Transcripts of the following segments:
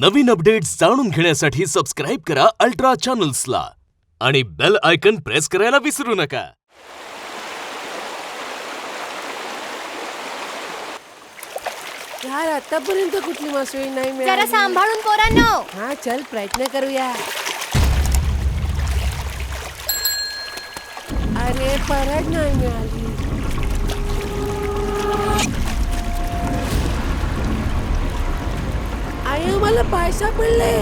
नवीन updates जाणून घेण्यासाठी subscribe करा अल्ट्रा चॅनल्सला आणि बेल आयकन प्रेस करायला विसरू नका. यार आतापर्यंत कुठली मासळी नाही जरा मिळाली. सांभाळून पोरांनो. हा चल प्रयत्न करूया. अरे परत नाही मिळाली. आई मला पाय सापडले.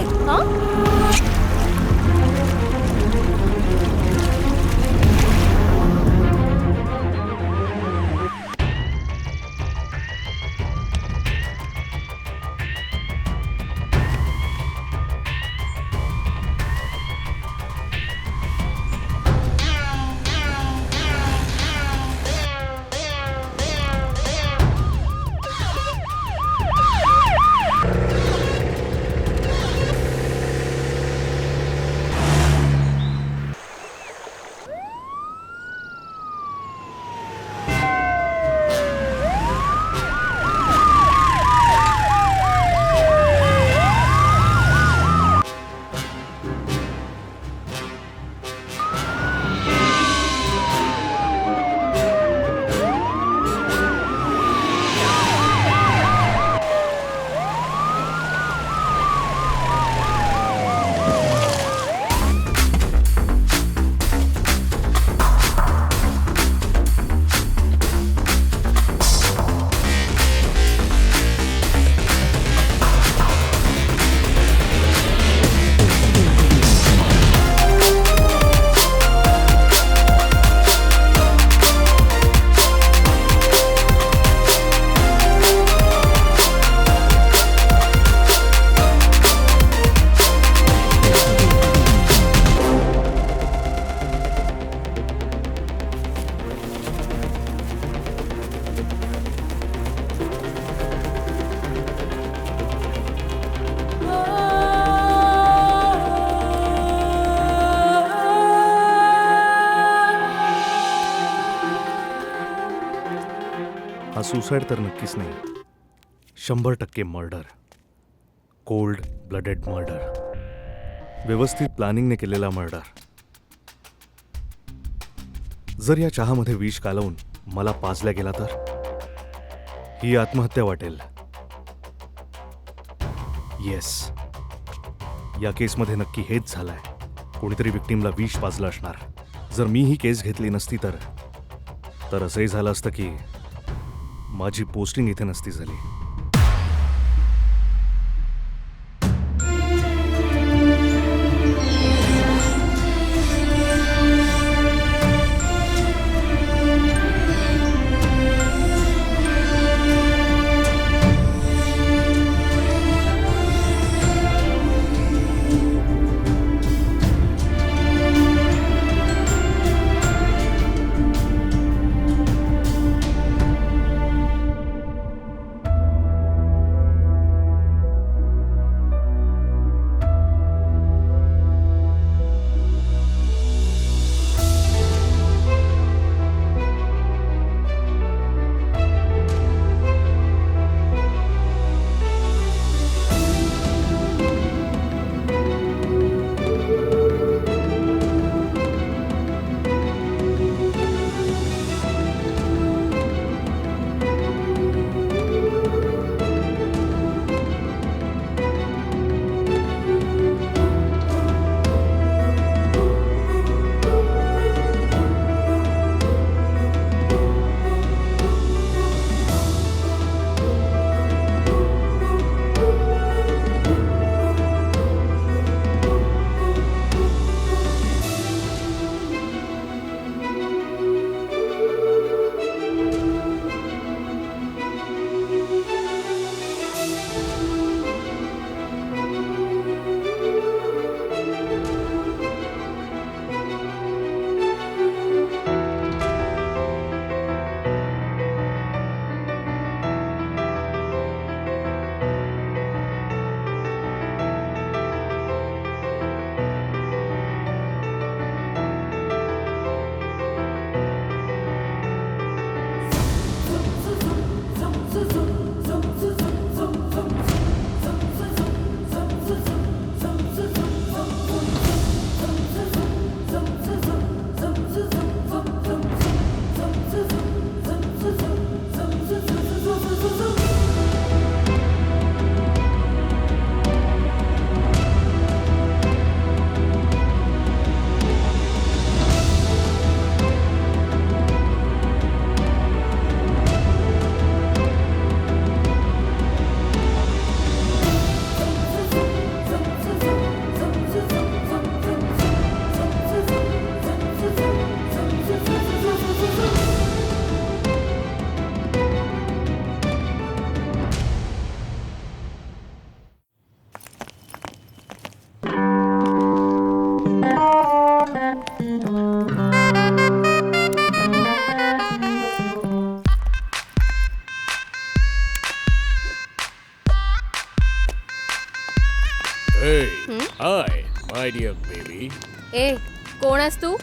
हा सुसाईड तर नक्कीच नाही. 100% मर्डर. Cold blooded murder. व्यवस्थित प्लॅनिंगने केलेला मर्डर. जर या चहामध्ये विष कालवून मला पाजल्या गेला तर ही आत्महत्या वाटेल. येस, या केसमध्ये नक्की हेच झालंय. कोणीतरी विक्टीमला विष पाजलं असणार. जर मी ही केस घेतली नसती तर असंही झालं असतं की माझी पोस्टिंग इथे नसती झाली. Hi my dear baby. ए कोण आहेस तू?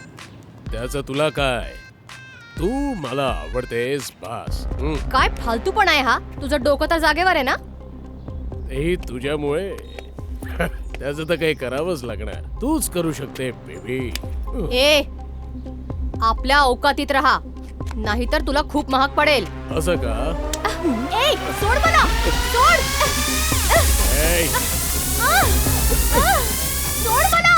त्याचं तुला काय? तू मला आवडतेस बास. काय फालतू पण आहे हा? तुझं डोकं तर जागेवर आहे ना? हे तुझ्यामुळे त्याचं तर काही करावंच लागणार. तूच करू शकते बेबी. ए आपल्या औकातीत राहा, नाहीतर तुला खूप महाग पडेल. असं का? ए सोड मला, सोड. Hey. सोड मला.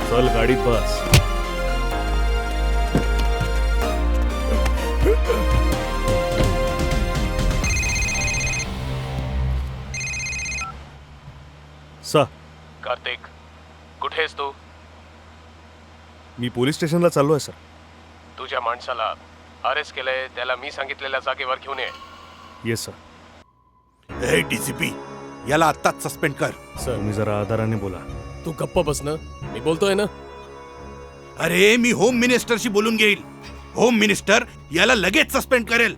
चल गाडीत बस. सा कार्तिक कुठेस तू? मी पोलीस स्टेशनला चाललो आहे सर. तुझ्या माणसाला अरेस्ट केलंय, त्याला मी सांगितलेल्या जागेवर घेऊन ये. Yes sir. ए डीसीपी, याला आत्ताच सस्पेंड कर. सर तुम्ही जरा आदराने बोला. तू गप्प बस ना, मी बोलतोय ना. अरे मी होम मिनिस्टरशी बोलून घेईल. होम मिनिस्टर याला लगेच सस्पेंड करेल.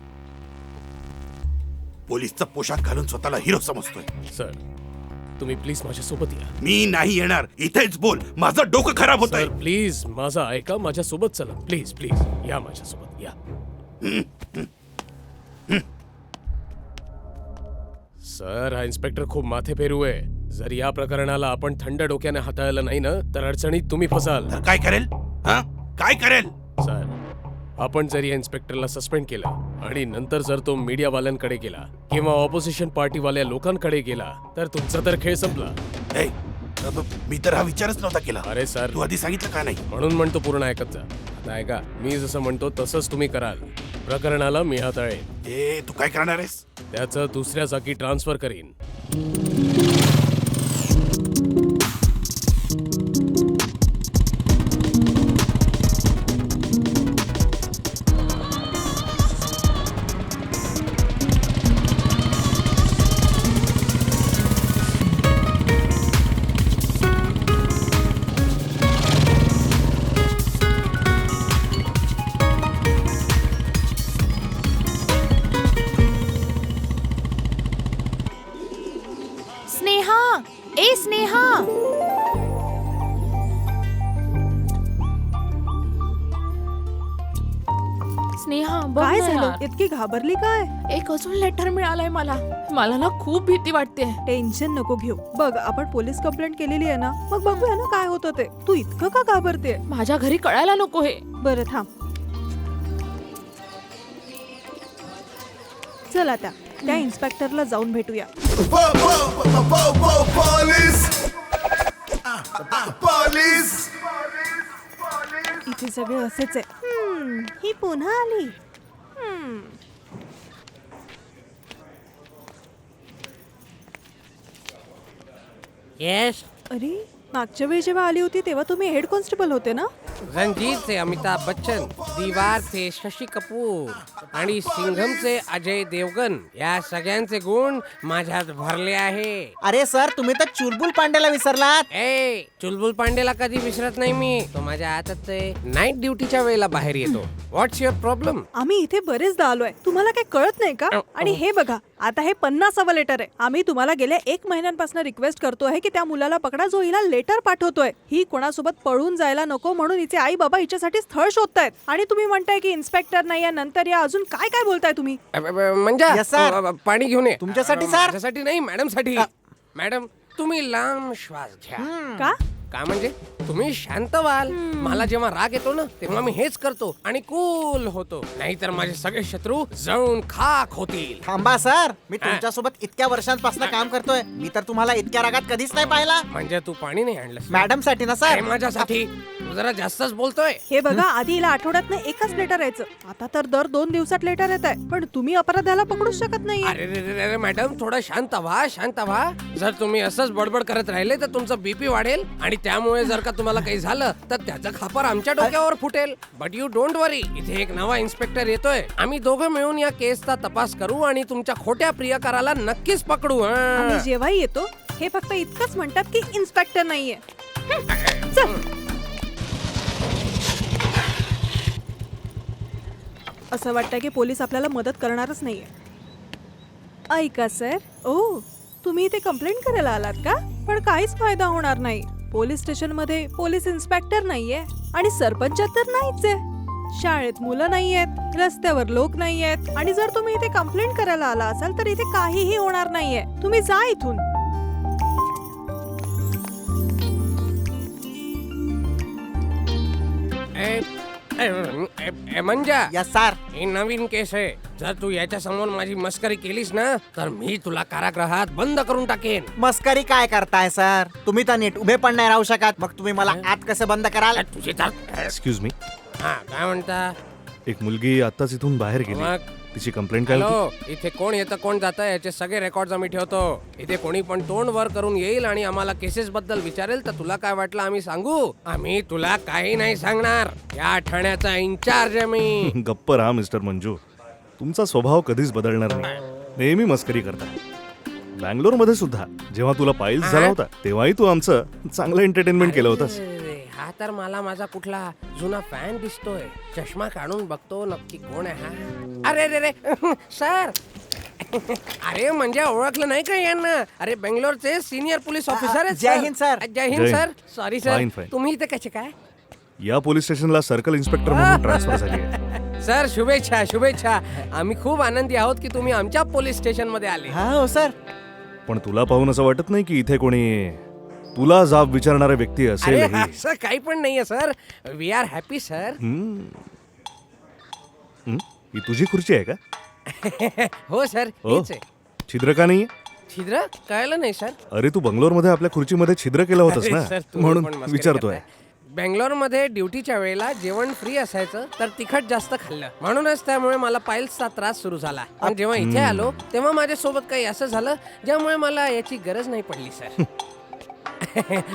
पोलीसचा पोशाख घालून स्वतःला हिरो समजतोय. सर तुम्ही प्लीज माझ्यासोबत या. मी नाही येणार. इथेच बोल, माझं डोकं खराब होत आहे. सर प्लीज माझा ऐका, माझ्यासोबत चला. प्लीज प्लीज या माझ्यासोबत या. सर, हा इन्स्पेक्टर खूप माथेफेरू आहे. जर या प्रकरणाला आपण थंड डोक्याने हाताळलं नाही ना तर अडचणीत तुम्ही फसाल. तर काय करेल? हा काय करेल? सर, आपण जर या इन्स्पेक्टरला सस्पेंड केलं आणि नंतर जर तो मीडियावाल्यांकडे गेला किंवा ऑपोजिशन पार्टीवाल्या लोकांकडे गेला तर तुमचा तर खेळ संपला. ए, मी तर हा विचारच नव्हता केला. अरे सर, तू आधी सांगितलं का नाही? म्हणून म्हणतो पूर्ण ऐकत जा. आता ऐका, मी जसं म्हणतो तसंच तुम्ही कराल. प्रकरणाला मी हाताळेन. ए, तू काय करणार आहेस? त्याचं दुसऱ्या जागी ट्रान्सफर करीन. स्नेहा, ए स्नेहा. स्नेहा बघ काय ना झालं? यार. इतकी घाबरली काय? एक अजून लेटर मिळालंय मला. मला ना खूप भीती वाटते. टेन्शन नको घेऊ. बघ, आपण पोलीस कंप्लेंट केलेली आहे ना, मग बघूया ना काय होतं ते. तू इतकं का घाबरते? माझ्या घरी कळायला नको हे. बरं थांब. चल आता त्या इन्स्पेक्टरला जाऊन भेटूया. इथे सगळे असेच आहे. ही पुन्हा आली. यस, अरे, मागच्या वेळी जेव्हा आली होती तेव्हा तुम्ही हेड कॉन्स्टेबल होते ना? रणजीत से अमिताभ बच्चन, दीवार से शशी कपूर आणि सिंघमचे अजय देवगन या सगळ्यांचे गुण माझ्यात भरले आहे. अरे सर, तुम्ही तर चुलबुल पांड्याला विसरलात. ए, चुलबुल पांडेला कधी विसरत नाही मी. तो माझ्या हातात नाईट ड्युटीच्या वेळेला बाहेर येतो. व्हॉट्स युअर प्रॉब्लेम? आम्ही इथे बरेचदा आलोय, तुम्हाला काही कळत नाही का? आणि हे बघा, आता हे 50वे लेटर आहे. आम्ही तुम्हाला गेल्या 1 महिन्यांपासून रिक्वेस्ट करतोय की त्या मुलाला पकडा जो हिला लेटर पाठवतोय. ही कोणासोबत पळून जायला नको म्हणून हिचे आई बाबा हिच्यासाठी स्थळ शोधतायत. आणि तुम्ही म्हणताय की इन्स्पेक्टर नाही या नंतर या, अजून काय काय बोलताय तुम्ही? म्हणजे Yes, sir. पाणी घेऊन ये. तुमच्यासाठी, sir? माझ्यासाठी नाही, मॅडम साठी. मॅडम, तुम्ही लांब श्वास घ्या. का? का म्हणजे तुम्ही शांत व्हाल. मला जेव्हा राग येतो ना तेव्हा मी हेच करतो आणि कूल होतो. नाहीतर माझे सगळे शत्रू जळून खाक होतील. थांबा सर, मी तुमच्यासोबत इतक्या वर्षांपासून काम करतोय. मी तर तुम्हाला इतक्या रागात कधीच नाही पाहिला. म्हणजे तू पाणी नाही आणलं? मॅडम साठी ना सर. माझ्यासाठी. तू जरा जास्तच बोलतोय. हे बघा, आधी हिला आठवड्यातनं एकच लेटर यायचं. आता तर दर 2 दिवसात लेटर येत आहे. पण तुम्ही अपराधाला पकडू शकत नाही. अरे रे रे रे मॅडम, थोडं शांत व्हा, शांत व्हा. जर तुम्ही असंच बडबड करत राहिले तर तुमचं बीपी वाढेल आणि त्यामुळे जर का तुम्हाला काही झालं तर त्याचा खापर आमच्या डोक्यावर फुटेल. बट यू डोंट वरी, इथे एक नवा इन्स्पेक्टर येतोय. आम्ही दोघं मिळून या केसचा तपास करू आणि तुमच्या खोट्या प्रियकराला नक्कीच पकडू. आम्ही जेव्हाही येतो हे फक्त इतकंच म्हणतात की इन्स्पेक्टर नाहीये. चल. असं वाटतं की पोलीस आपल्याला मदत करणारच नाहीये. ऐका सर, ओ तुम्ही इथे कंप्लेंट करायला आलात का? पण काहीच फायदा होणार नाही. पोलीस स्टेशन मध्ये पोलीस इन्स्पेक्टर नाहीये आणि सरपंच तर नाहीच आहे. शाळेत मुलं नाहीयेत, रस्त्यावर लोक नाहीयेत. आणि जर तुम्ही इथे कंप्लेंट करायला आला असाल तर इथे काहीही होणार नाहीये. तुम्ही जा इथून. म्हणजे यस सर. ही नवीन केस आहे. जर तू याच्या समोर माझी मस्करी केलीस ना तर मी तुला कारागृहात बंद करून टाकेन. मस्करी काय करताय सर? तुम्ही तर नीट उभे पण नाही राहू शकत. मग तुम्ही मला आत कसे बंद कराल? तुझी तर एक्सक्यूज मी. हा, काय म्हणता? एक मुलगी आताच इथून बाहेर गेली. मग? तिची कंप्लेंट काय होती? हॅलो, इथे कोण येतं कोण जातं याचे सगळे रेकॉर्ड आम्ही ठेवतो. इथे कोणी पण तोंड वर करून येईल आणि आम्हाला केसेस बद्दल विचारेल तर तुला काय वाटलं आम्ही सांगू? आम्ही तुला काही नाही सांगणार. या ठाण्याचा इन्चार्ज आहे मी. गप्प राहा मिस्टर मंजू. तुमचा स्वभाव कधीच बदलणार नाही. नेहमी मस्करी करता. बँगलोर मध्ये सुद्धा जेव्हा तुला पाईल्स झाला होता तेव्हाही तू आमचं चांगलं एंटरटेनमेंट केलं होतंस. हा तर मला माझा कुठला जुना फॅन दिसतोय. चष्मा काढून बघतो नक्की कोण आहे हा. अरे रे रे सर. अरे म्हणजे ओळखलं नाही का यांना? अरे बेंगलोरचे सिनियर पोलीस ऑफिसर आहेत. जय हिंद, सर. जय हिंद जय सर. हिंद. Sorry Fine, sir, fine. तुम्ही इथे कसे काय? या पोलीस स्टेशनला सर्कल इन्स्पेक्टर म्हणून ट्रान्सफर झाली आहे. सर शुभेच्छा शुभेच्छा. आम्ही खूप आनंदी आहोत की तुम्ही आमच्या पोलीस स्टेशन मध्ये आले. हा हो सर. पण तुला पाहून असं वाटत नाही की इथे कोणी तुला जाब विचारणारा व्यक्ती अरे असेल असं काही पण नाहीये sir. We are happy sir. ही तुझी खुर्ची आहे का? हो सर, हो हीच आहे. छिद्र का नाहीये? छिद्र कळलं नाही सर. अरे तू बंगलोरमध्ये आपल्या खुर्चीमध्ये छिद्र केलं होतंस अरे ना, सर, तुम्ही पण म्हणून मस्करी विचारतोय. करताय. बँगलोरमध्ये ड्युटीच्या वेळेला जेवण फ्री असायचं तर तिखट जास्त खाल्लं म्हणूनच त्यामुळे मला पाईल्सचा त्रास सुरू झाला. आणि जेव्हा इथे आलो तेव्हा माझ्यासोबत काही असं झालं ज्यामुळे मला याची गरज नाही पडली सर.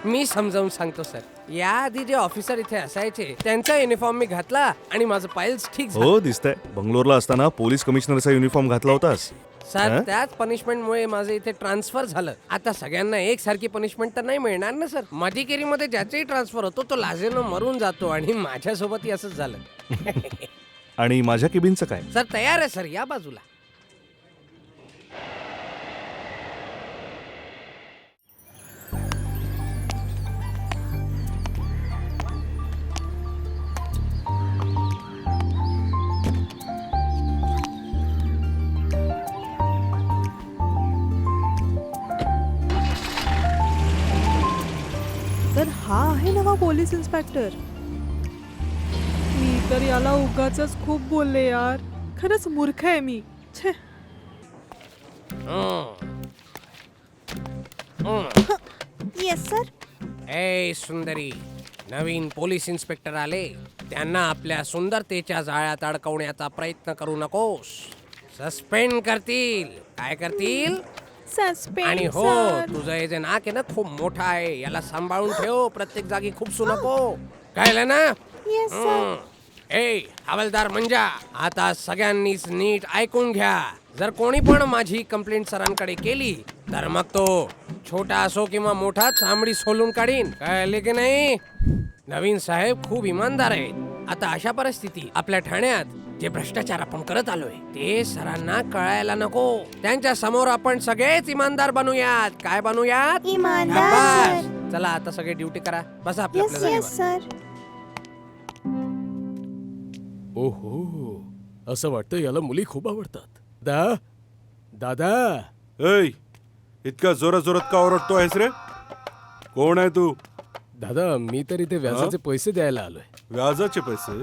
मी समजावून सांगतो सर. याआधी जे ऑफिसर इथे असायचे त्यांचा युनिफॉर्म मी घातला आणि माझं पाईल्स ठीक झालं. हो दिसतंय. बंगलोरला असताना पोलीस कमिशनरचा युनिफॉर्म घातला होतास. सर त्याच पनिशमेंटमुळे माझं इथे ट्रान्सफर झालं. आता सगळ्यांना एकसारखी पनिशमेंट तर नाही मिळणार ना सर. मधिकेरीमध्ये ज्याचाही ट्रान्सफर होतो तो लाजेनं मरून जातो आणि माझ्यासोबतही असंच झालं. आणि माझ्या केबिनचं काय? सर तयार आहे सर, या बाजूला. तर हा आहे नवा पोलीस इन्स्पेक्टर. मी तर याला उगाचच खूप बोलले यार. खरंच मूर्ख आहे मी. छे. Yes sir. ए सुंदरी, नवीन पोलीस इन्स्पेक्टर आले. त्यांना आपल्या सुंदरतेच्या जाळ्यात अडकवण्याचा प्रयत्न करू नकोस. सस्पेंड करतील. काय करतील? सस्पेंड आणि हो, सर. तुझं हे जे नाक आहे ना खूप मोठं आहे. याला सांभाळून ठेव. प्रत्येक जागी खूप नको. कळलं ना? Yes sir. ए हवालदार मंजा, आता सगळ्यांनीच नीट ऐकून घ्या. जर कोणी पण माझी कंप्लेंट सरांकडे केली तर मग तो छोटा असो किंवा मोठा चामडी सोलून काढीन. कळले की नाही? नवीन साहेब खूप इमानदार आहेत. आता अशा परिस्थितीत आपल्या ठाण्यात जे भ्रष्टाचार आपण करत आलोय ते सरांना कळायला नको. त्यांच्या समोर आपण सगळेच इमानदार बनूयात. काय बनूयात? शाबास. चला आता सगळे ड्युटी करा. बसा आपल्या आपल्या जागेवर. ओहो, असं वाटतं याला मुली खूप आवडतात. दादा ऐ इतका जोरात जोरात का ओरडतो आहेस रे? कोण आहे तू? दादा, मी तर इथे व्याजाचे पैसे द्यायला आलोय. व्याजाचे पैसे?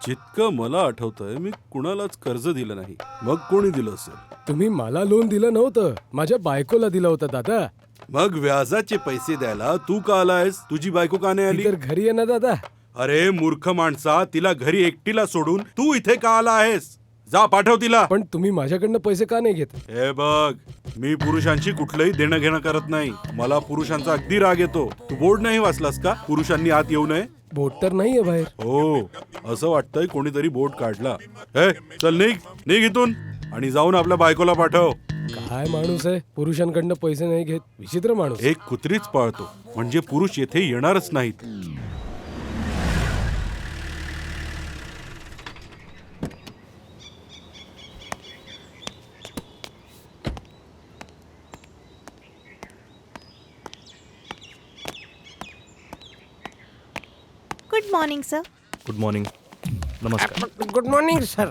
जितकं मला आठवतंय मी कुणालाच कर्ज दिलं नाही. मग कोणी दिलं असेल? तुम्ही मला लोन दिलं नव्हतं, माझ्या बायकोला दिलं होतं दादा. मग व्याजाचे पैसे द्यायला तू का आलायस? तुझी बायको का नाही ती आली? तर घरी आहे ना दादा. अरे मूर्ख माणसा, तिला घरी एकटीला सोडून तू इथे का आला आहेस? जा पाठव तिला. पण तुम्ही माझ्याकडनं पैसे का नाही घेत? हे बघ, मी पुरुषांशी कुठलंही देणं घेणं करत नाही. मला पुरुषांचा अगदी राग येतो. तू बोर्ड नाही वाचलास का? पुरुषांनी आत येऊ नये. बोट तर नाहीये बाहेर. हो, असं वाटतंय कोणीतरी बोर्ड काढला. हे चल निघ इथून आणि जाऊन आपल्या बायकोला पाठव. काय माणूस आहे, पुरुषांकडनं पैसे नाही घेत. विचित्र माणूस. एक कुत्रीच पाळतो म्हणजे पुरुष येथे येणारच नाहीत. Good morning sir. Good morning. नमस्कार. Good morning sir.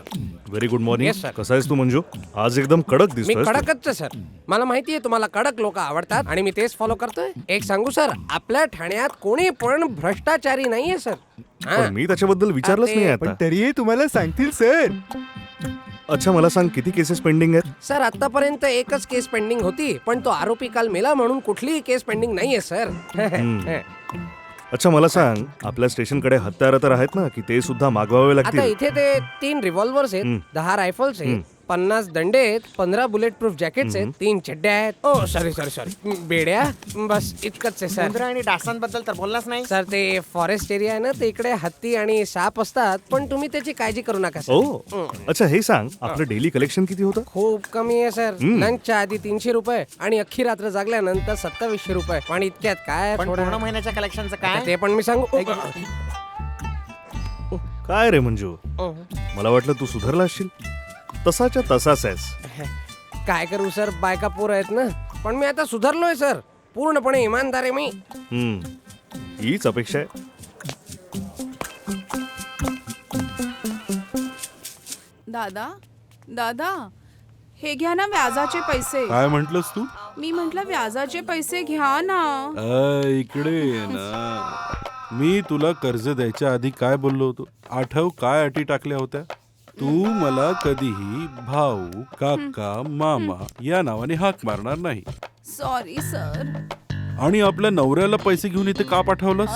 Very good morning. Yes, sir. कसा आहेस तू मंजू? आज एकदम कडक मी दिसतोय. कडकच आहे, सर. मला माहितीये तुम्हाला कडक लोक आवडतात आणि मी तेच फॉलो करतोय. एक सांगू सर, आपल्या ठाण्यात कोणी पण भ्रष्टाचारी नाहीये सर. पण मी त्याच्याबद्दल विचारलंच ते- नाही आता. तरीही तुम्हाला सांगतील सर. अच्छा मला सांग, किती केसेस पेंडिंग आहेत? सर आतापर्यंत एकच केस पेंडिंग होती, पण तो आरोपी काल मेला म्हणून कुठलीही केस पेंडिंग नाहीये सर. अच्छा मला सांग, आपल्या स्टेशनकडे हत्यारं तर आहेत ना, की ते सुद्धा मागवावे आता लागतील? इथे ते 3 रिव्हॉल्वर्स आहेत, 10 रायफल्स आहेत, 50 दंडे आहेत, 15 बुलेट प्रूफ जॅकेट्स आहेत, 3 चड्ड्या आहेत. ओ सॉरी बेड्या. बस इतकंच आहे सर. उंदरं आणि डासांबद्दल तर बोललाच नाही. सर ते फॉरेस्ट एरिया आहे ना, ते इकडे हत्ती आणि साप असतात, पण तुम्ही त्याची काळजी करू नका सर. ओ अच्छा हे सांग, आपलं डेली कलेक्शन किती होतं? खूप कमी आहे सर. लंचच्या आधी 300 रुपये आणि अख्खी रात्र जागल्यानंतर 2700 रुपये. पण इतक्यात काय पण थोडं- पूर्ण महिन्याच्या कलेक्शनचं आता काय? ते पण मी सांगू. काय रे मंजू, मला वाटलं तू सुधारला असशील. तसाच्या तसाच आहेस. काय करू सर, बायका पोर आहेत ना. पण मी आता सुधारलोय सर, पूर्णपणे इमानदार आहे मी. हीच अपेक्षा आहे. दादा दादा, हे घ्या ना व्याजाचे पैसे. काय म्हंटलस तू? मी म्हंटल व्याजाचे पैसे घ्या ना. इकडे ये ना. मी तुला कर्ज द्यायच्या आधी काय बोललो होतो आठव? काय अटी टाकल्या होत्या? तू मला कधीही भाऊ, काका, मामा या नावाने हाक मारणार नाही. Sorry sir. आणि आपल्या नवऱ्याला पैसे घेऊन इथे का पाठवलंस?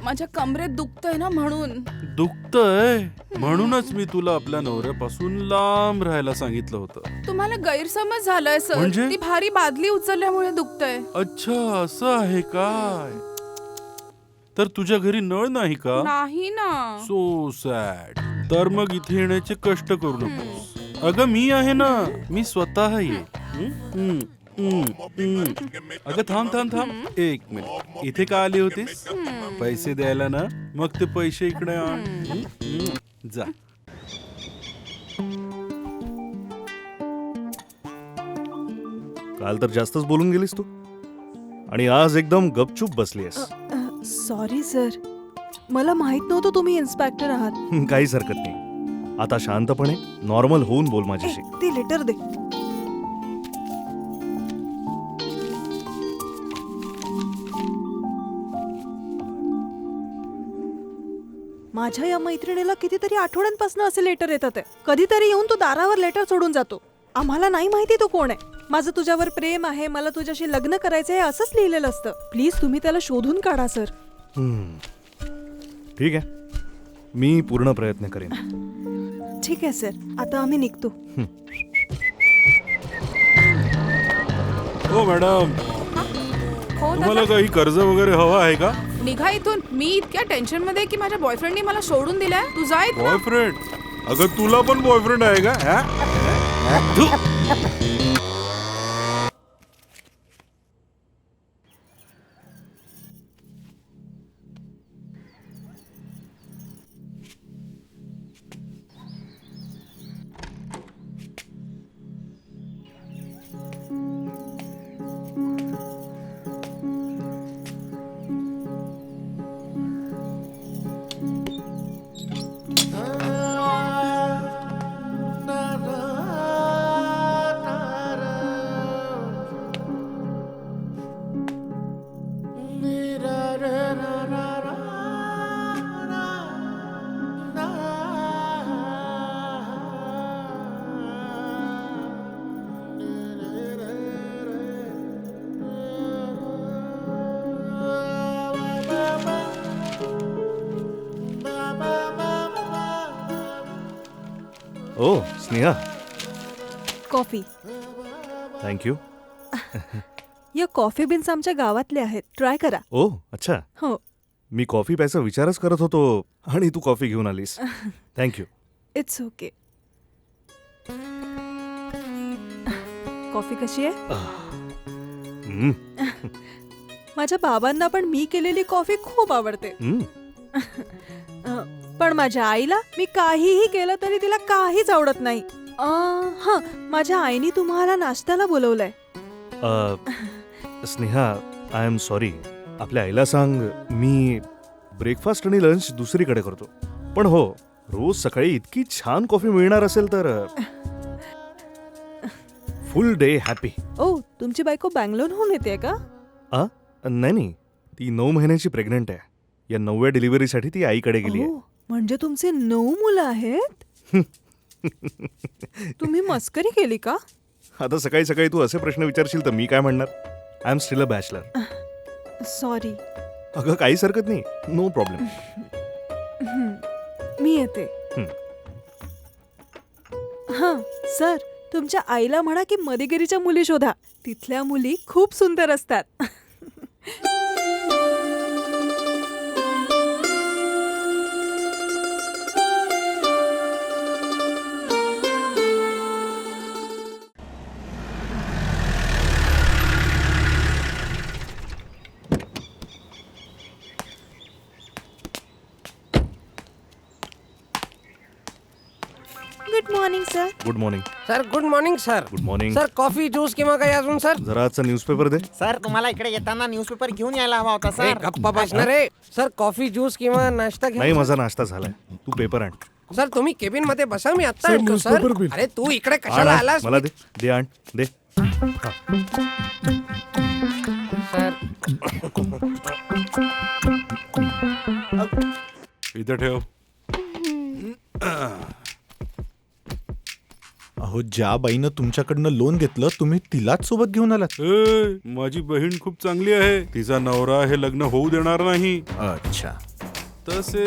माझ्या कमरेत दुखतंय ना म्हणून. दुखतंय म्हणूनच मी तुला आपल्या नवऱ्यापासून लांब राहायला सांगितलं होतं. तुम्हाला गैरसमज झालाय सर. म्हणजे? ती भारी बादली उचलल्यामुळे दुखतंय. अच्छा, असं आहे काय? तर तुझ्या घरी नळ नाही का? नाही ना. So sad. तर मग इथे येण्याचे कष्ट करू नकोस. अगं मी आहे ना, मी स्वतः ये. अगं थांब थांब थांब 1 मिनिट. इथे का आली होतीस? पैसे द्यायला ना? मग ते पैसे इकडे आण. जा. काल तर जास्तच बोलून गेलीस तू आणि आज एकदम गपचूप बसलीस. सॉरी सर, मला माहित नव्हतं तुम्ही इन्स्पेक्टर आहात. काहीच हरकत नाही. आता शांतपणे नॉर्मल होऊन बोल माझ्याशी. ती लेटर दे. माझ्या या मैत्रिणीला कितीतरी आठवड्यांपासून असे लेटर येतात. कधीतरी येऊन तो दारावर लेटर सोडून जातो. आम्हाला नाही माहिती तो कोण आहे. माझं तुझ्यावर प्रेम आहे, मला तुझ्याशी लग्न करायचं आहे असंच लिहिलेलं असतं. प्लीज तुम्ही त्याला शोधून काढा सर. ठीक आहे, मी पूर्ण प्रयत्न करेन. ठीक आहे सर, आता आम्ही निघतो. हो मॅडम, हो तुम्हाला काही कर्ज वगैरे हवा आहे का? निघा इथून. मी इतक्या टेन्शन मध्ये की माझ्या बॉयफ्रेंडने मला सोडून दिलाय. तू जा इथनं. बॉयफ्रेंड? अगं तुला पण बॉयफ्रेंड आहे का? ओ स्नेहा, कॉफी. थँक्यू. या कॉफी बीन्स आमच्या गावातले आहेत. ट्राय करा. ओ अच्छा. हो. मी कॉफी प्यायचा विचारच करत होतो आणि तू कॉफी घेऊन आलीस. थँक्यू. It's okay. कॉफी कशी आहे? माझ्या बाबांना पण मी केलेली कॉफी खूप आवडते. पण माझ्या आईला मी काहीही केलं तरी तिला काहीच आवडत नाही. हा, माझ्या आईने तुम्हाला नाश्त्याला बोलवलंय. Sneha, I am sorry. आपल्या आईला सांग मी ब्रेकफास्ट आणि लंच दुसरीकडे करतो. पण हो, रोज सकाळी इतकी छान कॉफी मिळणार असेल तर फुल डे हॅपी. ओ, तुमची बायको बँगलोरहून येते का? नाही, ती 9 महिन्याची प्रेग्नंट आहे. या 9व्या डिलिव्हरीसाठी ती आईकडे गेली आहे. म्हणजे तुमचे 9 मुलं आहेत? तुम्ही मस्करी केली का? आता सकाळी सकाळी तू असे प्रश्न विचारशील तर मी काय म्हणणार? I am still a bachelor. Sorry. अगं काहीच हरकत नाही. No problem. मी येते. हा सर, तुमच्या आईला म्हणा की मदिगिरीच्या मुली शोधा. तिथल्या मुली खूप सुंदर असतात. Good morning sir. Good morning. Sir good morning sir. Good morning. Sir coffee juice किंवा काही अजून सर? जरा आजचा न्यूजपेपर दे. सर तुम्हाला इकडे येताना न्यूजपेपर घेऊन यायला हवा होता ए, सर. गप्पा बसणार रे. सर कॉफी ज्यूस किंवा नाश्ता नाही, घ्या. माझा नाश्ता झालाय. तू पेपर आण. सर तुम्ही केबिन मध्ये बसा, मी आता सर, आणतो सर. newspaper bill. अरे तू इकडे आण, कशाला आण. आलास? मला दे. दे आण. दे. सर इथं ठेव. अहो ज्या बाईनं तुमच्याकडनं लोन घेतलं तुम्ही तिलाच सोबत घेऊन आलात. माझी बहीण खूप चांगली आहे. तिचा नवरा हे लग्न होऊ देणार नाही. अच्छा, तसे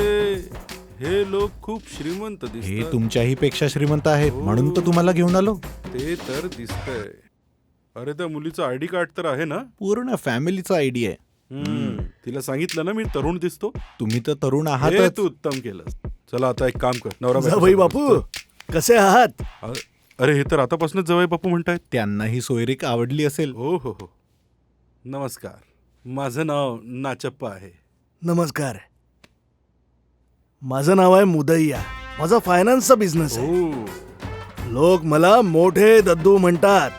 हे लोक खूप श्रीमंत हे दिसतात. तुमच्याही पेक्षा श्रीमंत आहेत म्हणून तर तुम्हाला घेऊन आलो. ते तर दिसतंय. अरे त्या मुलीचं आयडी कार्ड तर आहे ना? पूर्ण फॅमिलीचा आयडिया आहे. तिला सांगितलं ना मी तरुण दिसतो. तुम्ही तर तरुण हे आहात. तू उत्तम केलंस. चला आता एक काम कर. नवरा जावई बापू कसे आहात? अरे हे तर आतापासूनच जवळ बापू म्हणतायत. त्यांनाही सोयरीक आवडली असेल. हो हो हो. नमस्कार, माझं नाव नाचप्पा आहे. नमस्कार, माझं नाव आहे मुदैया. माझा फायनान्सचा बिझनेस आहे. हो. लोक मला मोठे दद्दू म्हणतात.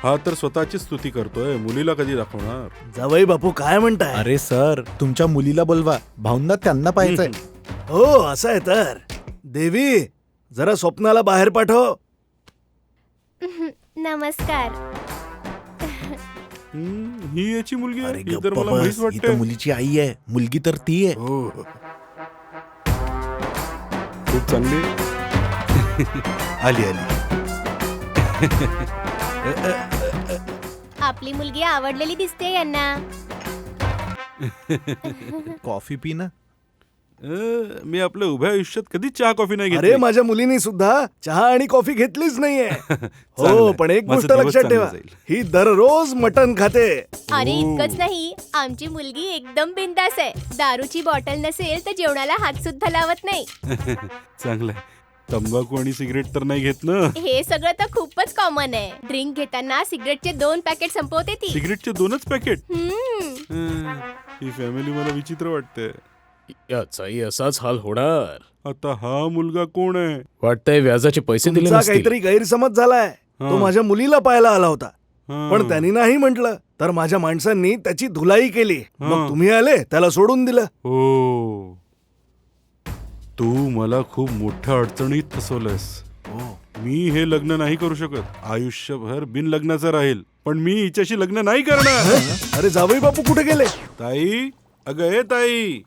हा तर स्वतःची स्तुती करतोय. मुलीला कधी दाखवणार? जावई बापू काय म्हणताय? अरे सर, तुमच्या मुलीला बोलवा. भाऊंना त्यांना पाहायचंय. हो असं आहे तर. देवी जरा स्वप्नाला बाहेर पाठव. नमस्कार. ही याची मुलगी आहे. अरे ही तर गप्प मला बस, म्हैस ही वाटते. तर मुलीची आई आहे. मुलगी तर ती आहे. हो खूप चांगली. आली आली. आपली मुलगी आवडलेली दिसते यांना. कॉफी पी ना. मी आपल्या उभ्या आयुष्यात कधी चहा कॉफी नाही घेतली. अरे माझ्या मुलीनी सुद्धा चहा आणि कॉफी घेतलीच नाहीये. चांगलंय. हो पण एक माझा गोष्ट दिवस लक्षात चांगला ठेवा, जाईल. ही दररोज मटण खाते. अरे इतकंच नाही, आमची मुलगी एकदम बिंदास आहे. दारूची बॉटल नसेल तर जेवणाला हात सुद्धा लावत नाही. चांगलंय. तंबाखू आणि सिगरेट तर नाही घेत ना? हे सगळं तर खूपच कॉमन आहे. ड्रिंक घेताना सिगरेटचे 2 पॅकेट संपवते ती. सिगरेटचे 2च पॅकेट? हम्म. ही फॅमिली मला विचित्र वाटते. याचाही असाच हाल होणार. आता हा मुलगा कोण आहे? वाटतंय व्याजाचे पैसे दिले तुमचा नसतील. काहीतरी गैरसमज झालाय. तो हा. माझ्या मुलीला पाहायला आला होता, हा. पण त्यांनी नाही म्हटलं तर माझ्या माणसांनी त्याची धुलाई केली. हा. मग तुम्ही आले, त्याला सोडून दिलं. हो, तू मला खूप मोठ्या अडचणीत फसवलंस. मी हे लग्न नाही करू शकत. आयुष्यभर बिन लग्नाचं राहील, पण मी हिच्याशी लग्न नाही करणार. अरे जावई बापू कुठे गेले? ताई, अगं हे ताई.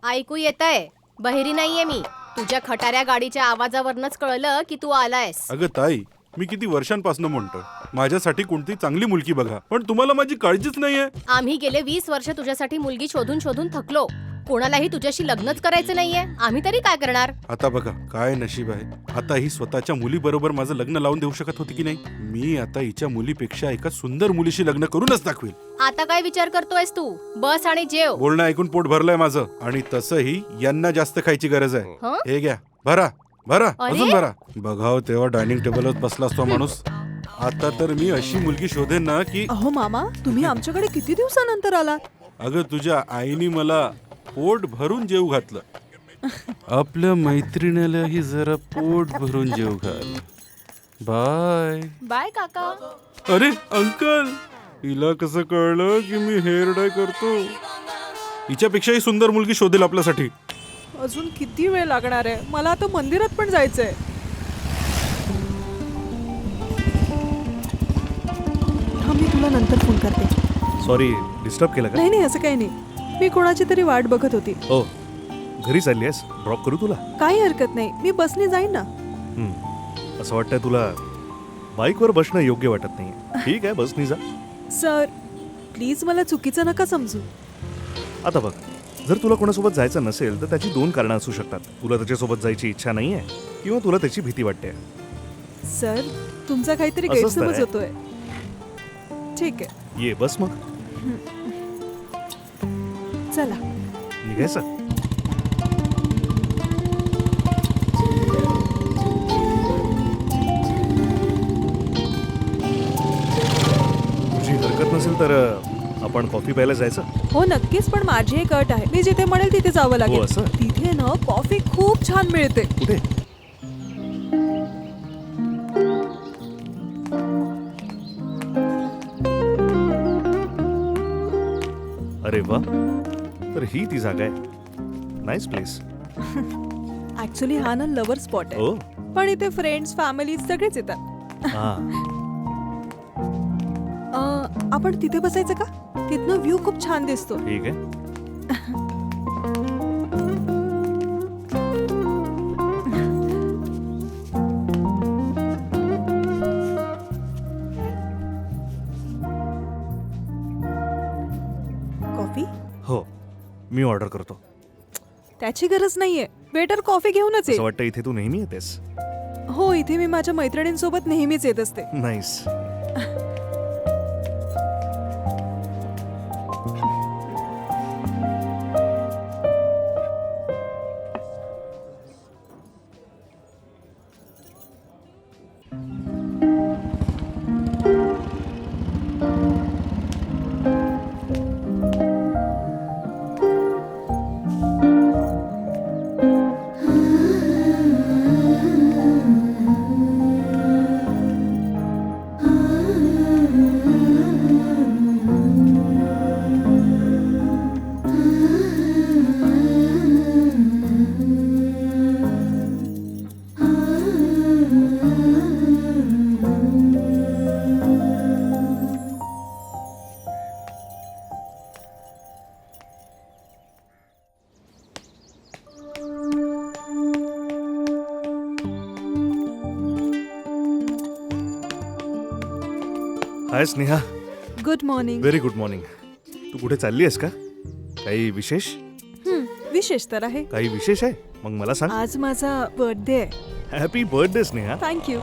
ऐकू येतंय. बहिरी नाहीये मी. तुझ्या खटाऱ्या गाडीच्या आवाजावरनच कळलं की तू आलायस. अगं ताई, मी किती वर्षांपासून म्हणतोय माझ्यासाठी कोणती चांगली मुलगी बघा, पण तुम्हाला माझी काळजीच नाहीये. आम्ही गेले 20 वर्ष तुझ्यासाठी मुलगी शोधून शोधून थकलो. कोणालाही तुझ्याशी लग्नच करायचं नाहीये. आम्ही तरी काय करणार? आता बघा काय नशीब आहे. आता ही स्वतःच्या मुलीबरोबर माझं लग्न लावून देऊ शकत होती की नाही. मी आता हिच्या मुलीपेक्षा एका सुंदर मुलीशी लग्न करूनच दाखवेल. आता काय विचार करतोयस तू? बस आणि जेव. बोलणं ऐकून पोट भरलंय माझं. आणि तसंही यांना जास्त खायची गरज आहे. हं? हे घ्या, भरा भरा, अरे? अजून भरा. बघाव तेव्हा डायनिंग टेबलवर बसला असतो माणूस. आता तर मी अशी मुलगी शोधेन ना की. अहो मामा, तुम्ही आमच्याकडे किती दिवसानंतर आलात? अगं तुझ्या आईने मला पोट भरून जेव घातलं. आपल्या मैत्रिणीलाही जरा पोट भरून जेव घाल. बाय बाय काका. अरे अंकल, हिला कसं कळलं की मी हेअर डाय करतो? हिच्यापेक्षाही सुंदर मुलगी शोधेल आपल्यासाठी. अजून किती वेळ लागणार आहे? मला आता मंदिरात पण जायचंय. मी तुला नंतर फोन करते. सॉरी, डिस्टर्ब केलं का? नाही नाही, असं काही नाही. मी कोणाची तरी वाट बघत होती. हो, घरी चालली आहेस? ड्रॉप करू तुला? काही हरकत नाही, मी बसने जाईन ना. असं वाटतंय तुला बाईकवर बसणं योग्य वाटत नाही. ठीक आहे, बसनी जा. सर प्लीज मला चुकीचं नका समजू. आता बघ, जर तुला कोणासोबत जायचं नसेल तर त्याची 2 कारणं असू शकतात. तुला त्याच्यासोबत जायची इच्छा नाही आहे किंवा तुला त्याची भीती वाटते. सर तुमचा काहीतरी असंच तर गैरसमज आहे. होतोय. ठीक आहे, ये बस मग. चला. निघायचं? तुझी हरकत नसेल तर आपण कॉफी प्यायला जायचं? हो नक्कीच, पण माझी एक अट आहे. मी जिथे म्हणेल तिथे जावं लागेल. हो, असं? तिथे ना कॉफी खूप छान मिळते. कुठे? अरे वा, तर ही ती जागा आहे. Nice place. ऍक्च्युली हा ना लव्हर स्पॉट आहे. हो, पण इथे फ्रेंड्स फॅमिली सगळेच येतात. हा आपण तिथे बसायचं का? तिथनं व्ह्यू खूप छान दिसतो. ठीक आहे. कॉफी? हो, मी ऑर्डर करतो. त्याची गरज नाहीये. वेटर कॉफी घेऊनच असं येईल. वाटतं इथे तू नेहमी येतेस. हो, इथे मी माझ्या मैत्रिणींसोबत नेहमीच येत असते. Nice. Hi Sneha. Good morning. Very good morning. तू कुठे चालली आहेस का? काही विशेष? विशेष तर आहे. काही विशेष आहे? मग मला सांग. आज माझा बर्थडे आहे. Happy birthday Sneha. थँक्यू.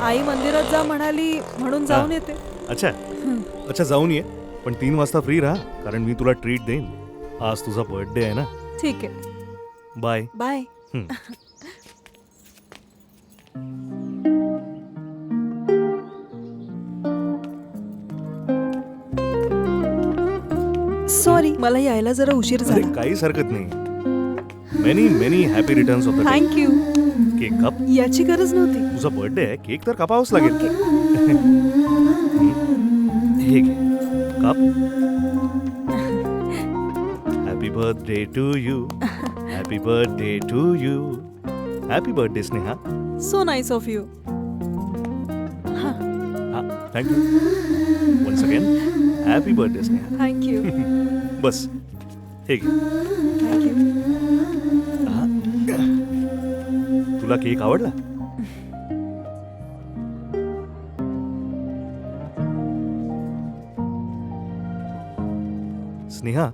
आई मंदिरात जा म्हणाली म्हणून जाऊन येते. अच्छा अच्छा, जाऊन ये. पण 3 वाजता फ्री राहा, कारण मी तुला ट्रीट देईन. आज तुझा बर्थडे आहे ना. ठीक आहे. Bye bye. सॉरी, मला यायला जरा उशीर अरे झाला. काहीच हरकत नाही. Many many happy returns of the day. Thank you. Cake काप. याची गरज नव्हती. तुझा बर्थडे आहे, केक तर कापावाच लागेल. हे घे, काप. Happy birthday to you. Happy birthday to you. Happy birthday Sneha. So nice of you. Thank you. Once again happy birthday Sneha. Thank you. बस हे घे. थँक्यू. तुला केक आवडला? स्नेहा,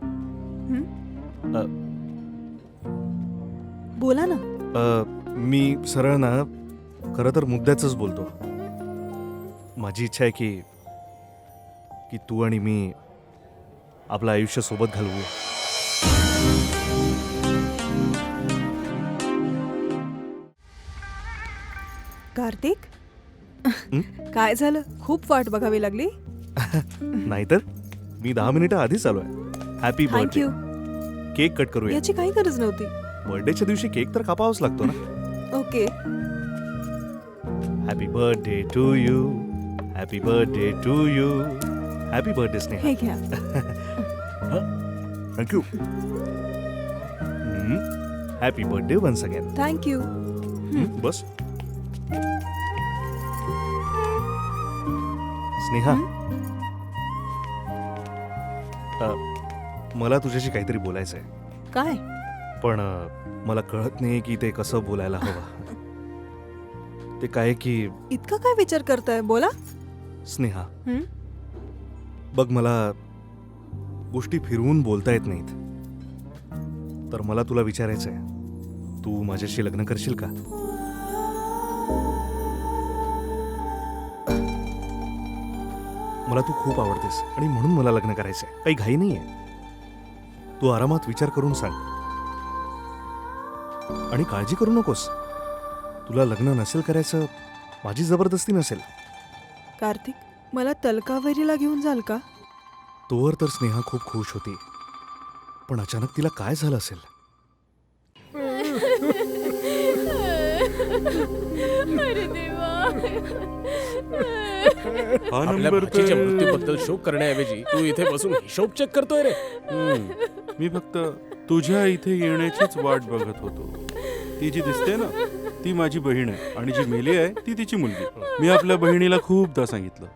बोला ना. मी सरळ ना खरं तर मुद्द्याचंच बोलतो. माझी इच्छा आहे की तू आणि मी आपलं आयुष्य सोबत घालवू. कार्तिक, काय झालं? खूप वाट बघावी लागली. नाहीतर मी 10 मिनिटं आधीच आलोय. Happy birthday. Thank you. Cake cut करूया. याची काही गरज नव्हती. बर्थडेच्या दिवशी केक तर कापावाच लागतो ना. Okay. Happy birthday to you. Happy birthday to you. Happy birthday Sneha. हे घ्या. Thank you. Happy birthday once again. Thank you. बस. स्नेहा, मला तुझ्याशी काहीतरी बोलायचंय. काय? पण मला कळत नाही की ते कसं बोलायला हवं. ते काय की इतका काय विचार करताय? बोला. स्नेहा, बघ, मला गोष्टी फिरवून बोलता येत नाहीत. तर मला तुला विचारायचंय, तू माझ्याशी लग्न करशील का? मला तू खूप आवडतेस आणि म्हणून मला लग्न करायचंय. काही घाई नाहीये. तू आरामात विचार करून सांग. आणि काळजी करू नकोस. तुला लग्न नसेल करायचं, माझी जबरदस्ती नसेल. कार्तिक, मला तलकावेरीला घेऊन जाल का? तोवर तर स्नेहा खूप खुश होती, पण अचानक तिला काय झालं असेल? अरे देवा. आपल्या भाचीच्या मृत्यूबद्दल शोक करण्याऐवजी तू इथे बसून हिशोब चेक करतोय रे. मी फक्त तुझ्या इथे येण्याचीच वाट बघत होतो. ती जी दिसते ना ती माझी बहीण आहे आणि जी मेली आहे ती तिची मुलगी. मी आपल्या बहिणीला खूपदा सांगितलं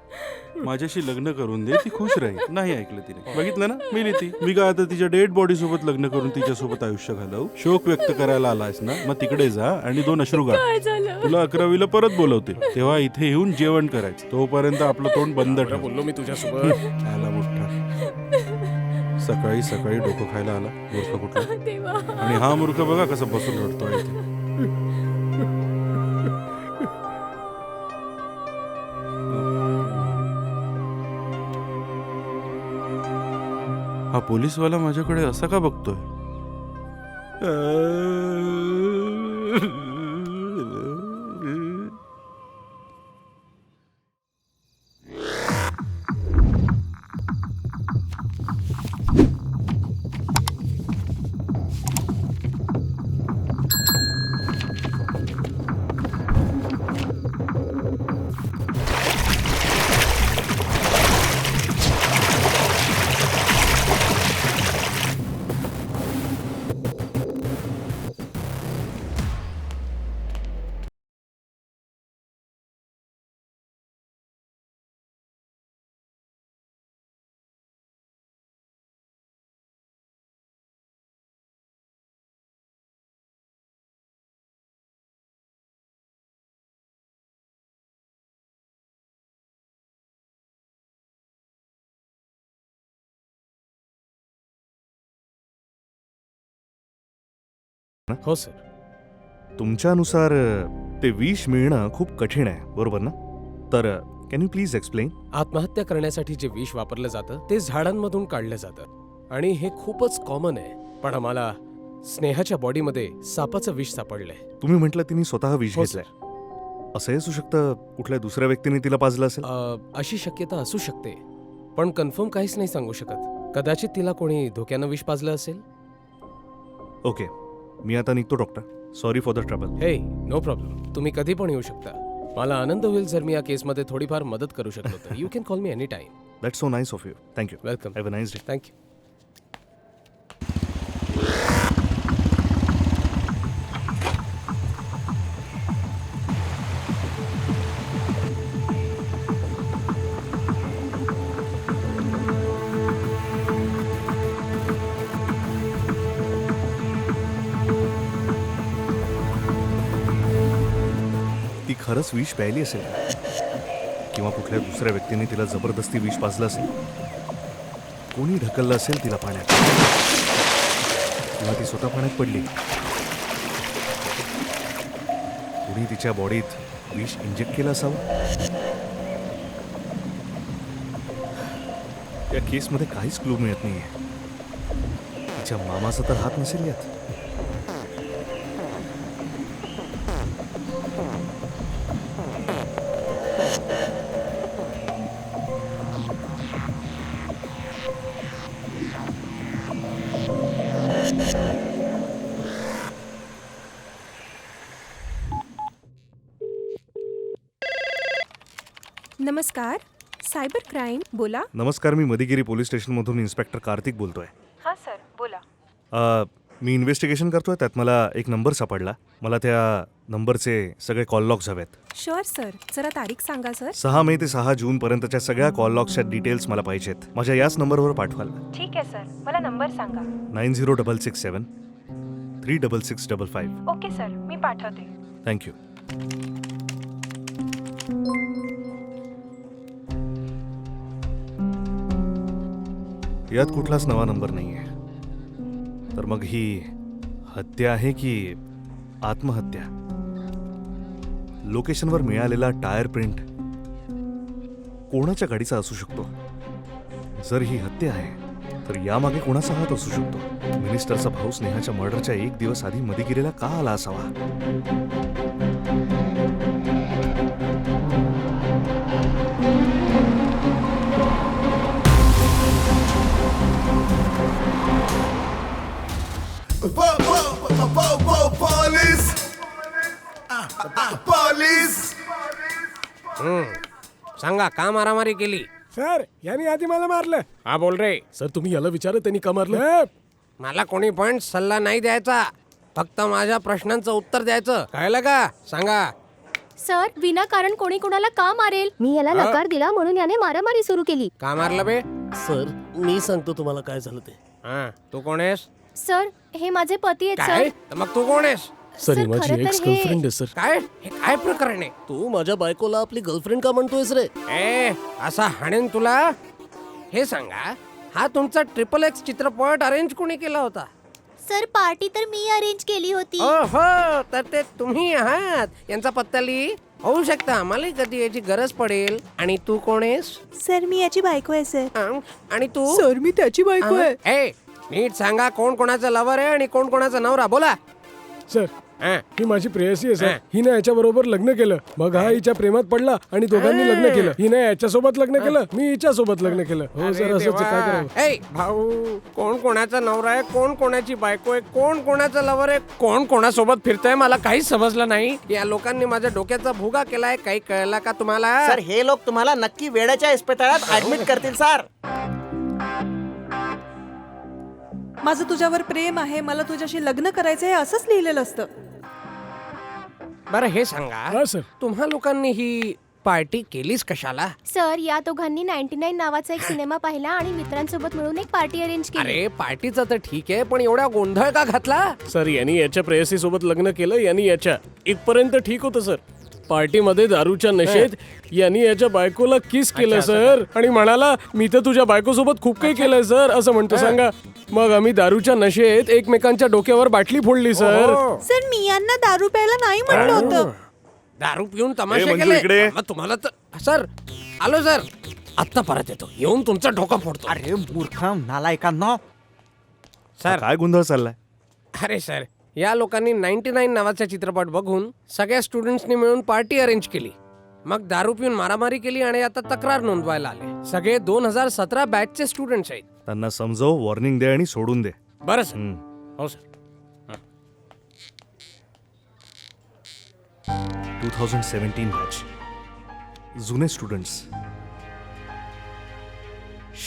माझ्याशी लग्न करून दे, ती खुश राहील. नाही ऐकलं तिने. बघितलं ना, मेली ती. मी काय आता तिच्या डेड बॉडी सोबत लग्न करून तिच्यासोबत आयुष्य घालवू? शोक व्यक्त करायला आलायस ना, मग तिकडे जा आणि 2 अश्रू गाळ. तुला 11वीला परत बोलवते, तेव्हा इथे येऊन जेवण करायचं. तोपर्यंत आपलं तोंड बंद ठेव. बोललो मी तुझ्यासोबत. आला मोठा. सकाळी सकाळी डोकं खायला आला मूर्ख कुठला. आणि हा मूर्ख बघा कसं बसून रडतोय इथे. हा पोलीसवाला माझ्याकडे असा का बघतोय? हो सर. तुमच्यानुसार ते विष मिळणं खूप कठीण आहे, बरोबर ना? तर कॅन यू प्लीज एक्सप्लेन? आत्महत्या करण्यासाठी जे विष वापरलं जातं ते झाडांमधून काढलं जातं आणि हे खूपच कॉमन आहे. पण आम्हाला स्नेहाच्या बॉडीमध्ये सापाचं विष सापडलंय. तुम्ही म्हटलं तिने स्वतः विष हो, घेतलंय. असंही असू शकतं कुठल्या दुसऱ्या व्यक्तीने तिला पाजलं असेल. अशी शक्यता असू शकते, पण कन्फर्म काहीच नाही सांगू शकत. कदाचित तिला कोणी धोक्यानं विष पाजलं असेल. ओके, मी आता निघतो doctor. Sorry for the trouble. हे नो प्रॉब्लेम. तुम्ही कधी पण येऊ शकता. मला आनंद होईल जर मी या केसमध्ये थोडीफार मदत करू शकलो तर. You can call me any time. That's so nice of you. Thank you. Welcome. Have a nice day. Thank you. ती खरंच विष प्यायली असेल किंवा कुठल्या दुसऱ्या व्यक्तीने तिला जबरदस्ती विष पाजलं असेल. कोणी ढकललं असेल तिला पाण्यात किंवा ती स्वतः पाण्यात पडली. कोणी तिच्या बॉडीत विष इंजेक्ट केलं असावं. या केसमध्ये काहीच क्लू मिळत नाहीये. तिच्या मामाचा तर हात नसेल यात. नमस्कार, सायबर क्राईम बोला. नमस्कार, मी मदिगिरी पोलीस स्टेशनमधून इन्स्पेक्टर कार्तिक बोलतोय. हां सर बोला. मी इन्व्हेस्टिगेशन करतोय. त्यात मला एक नंबर सापडला. मला त्या नंबरचे सगळे कॉल लॉग्स हवेत. Sure sir. जरा तारीख सांगा सर. 6 मे ते 6 जून पर्यंतच्या सगळ्या कॉल लॉग्सच्या डिटेल्स मला पाहिजेत. माझ्या याच नंबरवर पाठवाल. ठीक आहे सर, मला नंबर सांगा. 9066736655. 36655. ओके सर, मी पाठवते. थँक्यू. यात कुठलाच नवा नंबर नाहीये. तर मग ही हत्या आहे की आत्महत्या? लोकेशनवर मिळालेला टायर प्रिंट कोणाच्या गाडीचा असू शकतो? जर ही हत्या आहे तर यामागे कोणाचा हात असू शकतो? मिनिस्टरचा भाऊ स्नेहाच्या मर्डरच्या 1 दिवस आधी मदिगिरीला का आला असावा? सांगा, का मारामारी केली? सर यांनी आधी मला मारलं. हा बोल रे. सर तुम्ही याला विचारा त्यांनी का मारलं. मला कोणी पण सल्ला नाही द्यायचा, फक्त माझ्या प्रश्नांचं उत्तर द्यायचं, कळलं का? सांगा. सर विनाकारण कोणी कोणाला का मारेल? मी याला नकार दिला म्हणून याने मारामारी सुरू केली. का मारलं बे? सर मी सांगतो तुम्हाला काय झालं ते. हा, तू कोण आहेस? सर हे माझे पती आहेत काय? सर. तर मग तू कोण आहेस? सर ही सर, माझी खरं तर एक्स हे- गर्लफ्रेंड आहे सर. काय? हे काय प्रकरण आहे? तू माझ्या बायकोला आपली गर्लफ्रेंड का म्हणतोयस रे? ए, असा हाणेन तुला. हे सांगा, हा तुमचा XXX चित्रपट अरेंज कोणी केला होता? सर पार्टी तर मी अरेंज केली होती. ओहो, तर ते तुम्ही आहात. यांचा पत्ता लिही. होऊ शकतं आम्हाला कधी याची गरज पडेल. आणि तू कोण आहेस? सर मी याची बायको आहे सर. आणि तू? सर मी त्याची बायको आहे. ए, नीट सांगा, कोण कोणाचा लवर आहे आणि कोण कोणाचा नवरा? बोला. सर हा. ही माझी प्रेयसी आहे हा. सर. हिने याच्या बरोबर लग्न केलं, मग हा हिच्या प्रेमात पडला आणि दोघांनी लग्न केलं. हिने याच्या सोबत लग्न केलं, मी हिच्या सोबत लग्न केलं. हो अरे सर, असंच देवा. काय करावं? ए भाऊ, कोण कोणाचा नवरा आहे, कोण कोणाची बायको आहे, कोण कोणाचा लवर आहे, कोण कोणासोबत फिरतोय, मला काहीच समजलं नाही. या लोकांनी माझ्या डोक्याचा भुगा केलाय. काही कळला का तुम्हाला? सर हे लोक तुम्हाला नक्की वेड्याच्या इस्पितळात ऍडमिट करतील सर. माझं तुझ्यावर प्रेम आहे, मला तुझ्याशी लग्न करायचं आहे असंच लिहिलेलं असतं. बरं हे सांगा, हा सर. तुम्हा लोकांनी ही पार्टी केलीच कशाला? सर या दोघांनी 99 नावाचा एक सिनेमा पाहिला आणि मित्रांसोबत मिळून एक पार्टी अरेंज केली. अरे पार्टीचं तर ठीक आहे, पण एवढा गोंधळ का घातला? सर यांनी याच्या प्रेयसी सोबत लग्न केलं, यांनी याच्या. इथपर्यंत ठीक होतं सर. पार्टीमध्ये दारूच्या नशेत यांनी याच्या बायकोला किस केलं सर आणि म्हणाला मी तर तुझ्या बायकोसोबत खूप काही केलंय सर असं म्हणतो. सांगा, मग आम्ही दारूच्या नशेत एकमेकांच्या डोक्यावर बाटली फोडली सर. हो. सर मी यांना दारू प्यायला नाही म्हटलं होतं. दारू पिऊन तमाशे मंजू, केले. इकडे. मग तुम्हाला तर सर आलो सर, आत्ता परत येतो, येऊन तुमचा डोका फोडतो. अरे मूर्ख नालायकांनो. सर काय गोंधळ चाललाय? अरे सर, या लोकांनी 99 नावाचा चित्रपट बघून सगळ्या स्टुडंट्सनी मिळून पार्टी अरेंज केली, मग दारू पिऊन मारामारी केली आणि आता तक्रार नोंदवायला आले. सगळे 2017 बॅचचे स्टुडंट्स आहेत. त्यांना समजव, वॉर्निंग दे आणि सोडून दे. बरं सर. हम्म. हो सर. 2017 बॅच, जुने स्टुडंट्स.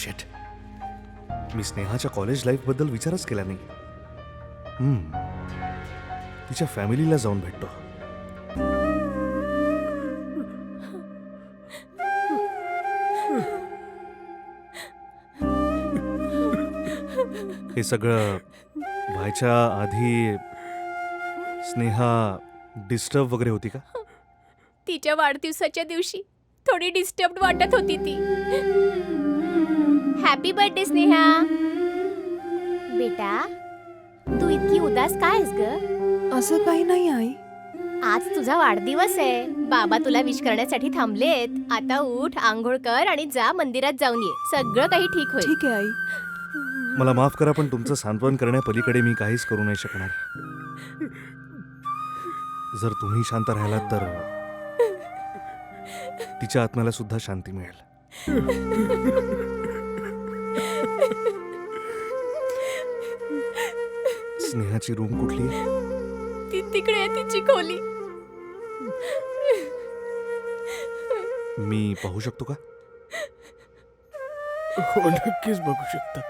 शिट, मी स्नेहाच्या कॉलेज लाईफ बद्दल विचारच केला नाही. तिच्या फॅमिलीला जाऊन भेटतो. हे सगळं व्हायच्या आधी स्नेहा डिस्टर्ब वगैरे होती का? तिच्या वाढदिवसाच्या दिवशी थोडी डिस्टर्ब वाटत होती ती. Happy birthday Sneha. बेटा तू इतकी उदास काय आहेस ग? असं काही नाही आई. आज तुझा वाढदिवस आहे, बाबा तुला विश करण्यासाठी थांबलेत. आता उठ, आंघोळ कर आणि जा मंदिरात जाऊन ये, सगळं काही ठीक होईल. ठीक आहे आई. मला माफ करा, पण तुमचं सांत्वन करण्यापलीकडे मी काहीच करू नाही शकणार. जर तुम्ही शांत राहिलात तर तिच्या आत्म्याला सुद्धा शांती मिळेल. स्नेहाची रूम कुठली आहे? ती तिकडे आहे, तिची खोली. मी पाहू शकतो का? हो नक्कीच बघू शकता.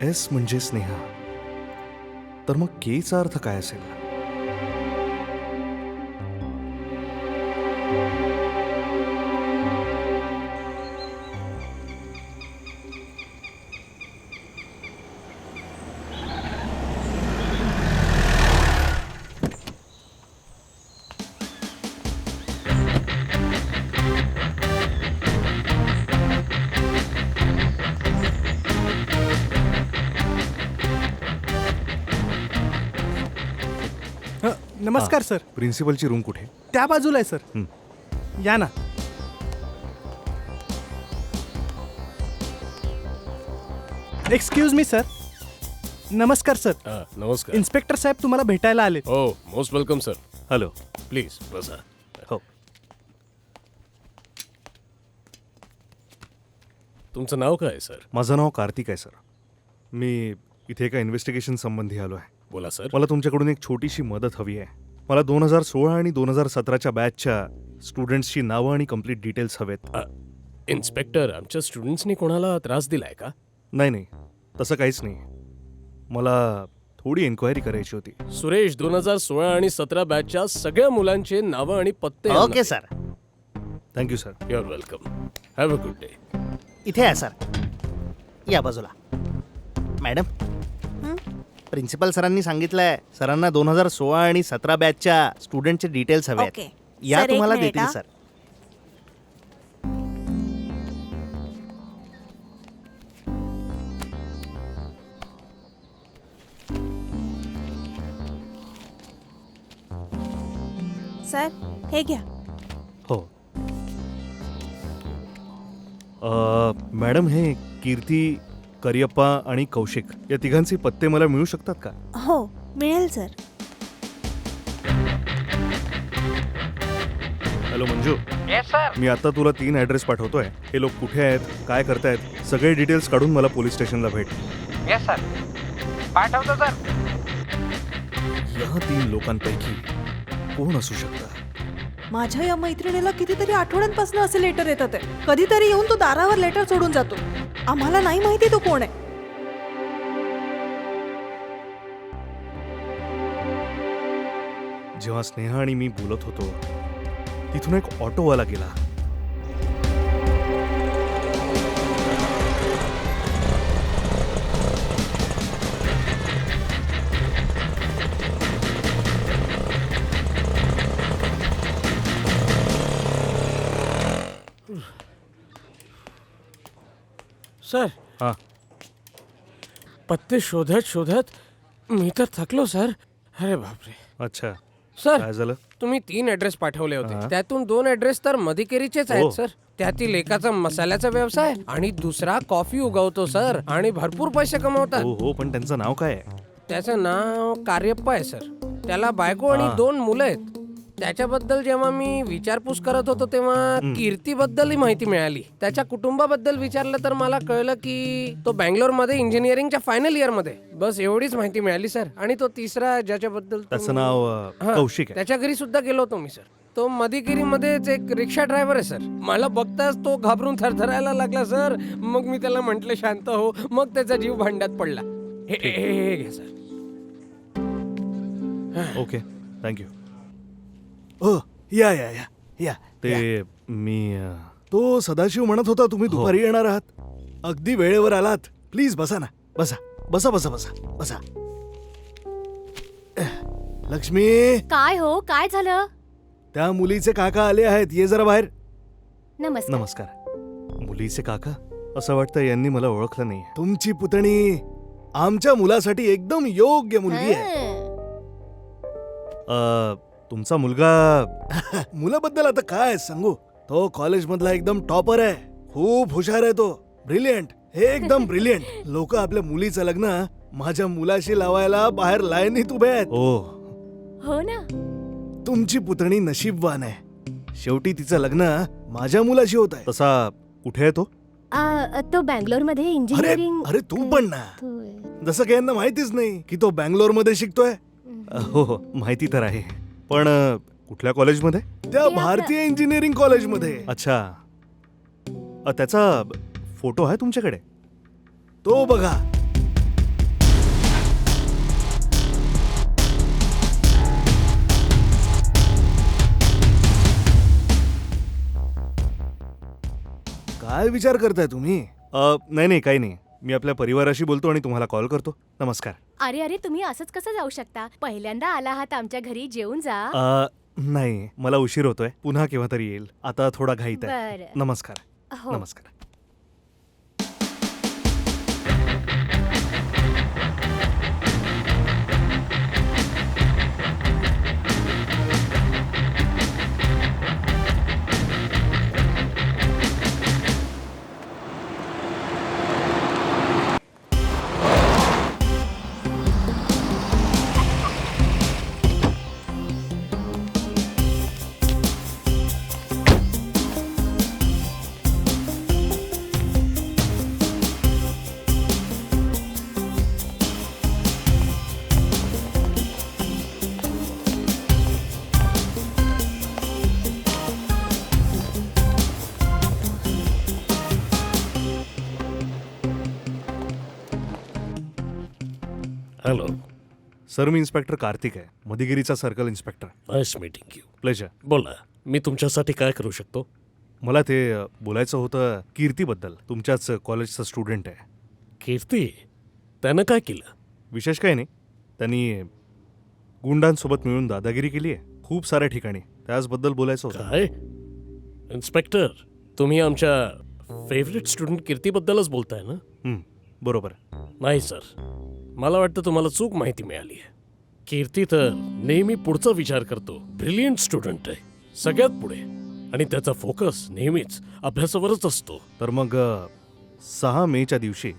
एस म्हणजे स्नेहा, तर मग केचा अर्थ काय असेल? नमस्कार सर. प्रिन्सिपलची रूम कुठे? त्या बाजूला आहे सर. या ना. Excuse me sir. नमस्कार सर. नमस्कार. इन्स्पेक्टर साहेब तुम्हाला भेटायला आले. हो, most welcome sir. Hello. Please बसा. हो. तुमचं नाव काय आहे सर? माझं नाव कार्तिक आहे सर. मी इथे एका इन्व्हेस्टिगेशन संबंधी आलो आहे. बोला सर. मला तुमच्याकडून एक छोटीशी मदत हवी आहे. मला 2016 आणि 2017च्या बॅचच्या स्टुडंट्सची नावं आणि कम्प्लीट डिटेल्स हवेत. इन्स्पेक्टर, आमच्या स्टुडंट्सनी कोणाला त्रास दिलाय का? नाही, तसं काहीच नाही. मला थोडी एन्क्वायरी करायची होती. सुरेश, 2016 आणि 17 बॅचच्या सगळ्या मुलांचे नावं आणि पत्ते. Okay sir. Thank you sir. You are welcome. Have a good day. इथे आहे सर. या बाजूला. मॅडम, प्रिन्सिपल सरांनी सांगितलंय सरांना 2016 आणि 17 बॅचच्या स्टुडंटचे डिटेल्स हवे आहेत. या सर, एक तुम्हाला मिनिट, देतील हा. सर. सर, हे घ्या. हो. मॅडम, हे कीर्ती, करियप्पा आणि कौशिक या तिघांचे पत्ते मला मिळू शकतात का? हो, मिळेल sir. Hello Manju. Yes sir. मी आता तुला 3 ॲड्रेस पाठवतोय. हे लोक कुठे आहेत, काय करतायत, सगळे डिटेल्स काढून मला पोलीस स्टेशनला भेट. Yes sir. पाठवतो सर. या 3 लोकांपैकी कोण असू शकतं? माझ्या या मैत्रिणीला कितीतरी आठवड्यांपासून असे लेटर येतात आहे. कधीतरी येऊन तो दारावर लेटर सोडून जातो. आम्हाला नाही माहिती तो कोण आहे. जेव्हा स्नेहा आणि मी बोलत होतो तिथून एक ऑटोवाला गेला. सर, हा. पत्ते शोधत मी तर थकलो सर. अरे बापरे. अच्छा, सर, काय झालं? तुम्ही 3 ऍड्रेस पाठवले हा. होते. त्यातून 2 ऍड्रेस तर मधिकेरीचेच हो. आहेत सर. त्यातील एकाचा मसाल्याचा व्यवसाय आणि दुसरा कॉफी उगवतो सर आणि भरपूर पैसे कमवतात. हो, पण त्यांचं नाव काय आहे? त्याचं नाव कार्यप्पा आहे सर. त्याला बायको आणि 2 मुलं आहेत. त्याच्याबद्दल जेव्हा मी विचारपूस करत होतो तेव्हा कीर्तीबद्दलही माहिती मिळाली. त्याच्या कुटुंबाबद्दल विचारलं तर मला कळलं की तो बँगलोरमध्ये इंजिनिअरिंगच्या फायनल इयर मध्ये. बस एवढीच माहिती मिळाली सर. आणि तो तिसरा ज्याच्याबद्दल त्याचं नाव कौशिक आहे. त्याच्या घरी सुद्धा गेलो होतो मी सर. तो मधिगिरीमध्येच एक रिक्षा ड्रायव्हर आहे सर. मला बघताच तो घाबरून थरथरायला लागला सर. मग मी त्याला म्हंटल शांत हो. मग त्याचा जीव भांड्यात पडला. हे घ्या सर. Okay, thank you. हो, या या या या. ते मी तो सदाशिव म्हणत होता तुम्ही हो. दुपारी येणार आहात. अगदी वेळेवर आलात. प्लीज बसा ना. बसा बसा बसा बसा बसा. लक्ष्मी, काय हो, काय झालं? त्या मुलीचे काका आले आहेत. ये जरा बाहेर. नमस्कार. नमस्कार. मुलीचे काका? असं वाटतं यांनी मला ओळखलं नाही. तुमची पुतणी आमच्या मुलासाठी एकदम योग्य मुलगी आहे. तुमचा मुलगा मुलाबद्दल आता काय सांगू. तो कॉलेज मधला एकदम टॉपर आहे. खूप हुशार आहे तो. ब्रिलियंट, एकदम ब्रिलियंट. लोक आपल्या मुलीचं लग्न माझ्या मुलाशी लावायला बाहेर लाईनीत उभे आहेत. हो ना. तुमची पुतणी नशीबवान आहे. शेवटी तिचं लग्न माझ्या मुलाशी होत आहे. तसा कुठे आहे तो? तो बँगलोर मध्ये अरे इंजिनिअरिंग. अरे तू पण ना. जसं की यांना माहितीच नाही की तो बँगलोर मध्ये शिकतोय. हो, माहिती तर आहे. पण कुठल्या कॉलेजमध्ये? त्या भारतीय इंजिनिअरिंग कॉलेजमध्ये. अच्छा. त्याचा फोटो आहे तुमच्याकडे? तो बघा. काय विचार करताय तुम्ही? नाही, काही नाही. मी आपल्या परिवाराशी बोलतो आणि तुम्हाला कॉल करतो. नमस्कार. अरे तुम्ही असंच कसं जाऊ शकता? पहिल्यांदा आला आहात आमच्या घरी, जेवून जा. नाही, मला उशीर होतोय. पुन्हा केव्हा तरी येईल. आता थोडा घाईत आहे. बरं. नमस्कार. हो. नमस्कार. हॅलो. सर मी इन्स्पेक्टर कार्तिक आहे, मधिगिरीचा circle inspector. Nice meeting you. Pleasure. बोला, मी तुमच्यासाठी काय करू शकतो? मला ते बोलायचं होतं कीर्तीबद्दल. तुमच्याच कॉलेजचा स्टुडंट आहे. कीर्ती? त्यानं काय केलं? विशेष काही नाही. त्यांनी गुंडांसोबत मिळून दादागिरी केली आहे खूप साऱ्या ठिकाणी. त्याचबद्दल बोलायचं होतं. काय? इन्स्पेक्टर, तुम्ही आमच्या फेवरेट स्टुडंट कीर्तीबद्दलच बोलताय ना? बरोबर. नाही सर, मला वाटतं तुम्हाला चूक माहिती मिळाली आहे. कीर्ती तर नेहमी पुढचा विचार करतो. ब्रिलियंट स्टुडंट आहे, सगळ्यात पुढे, आणि त्याचा फोकस नेहमीच अभ्यासावरच असतो. तर मग 6 मेच्या दिवशी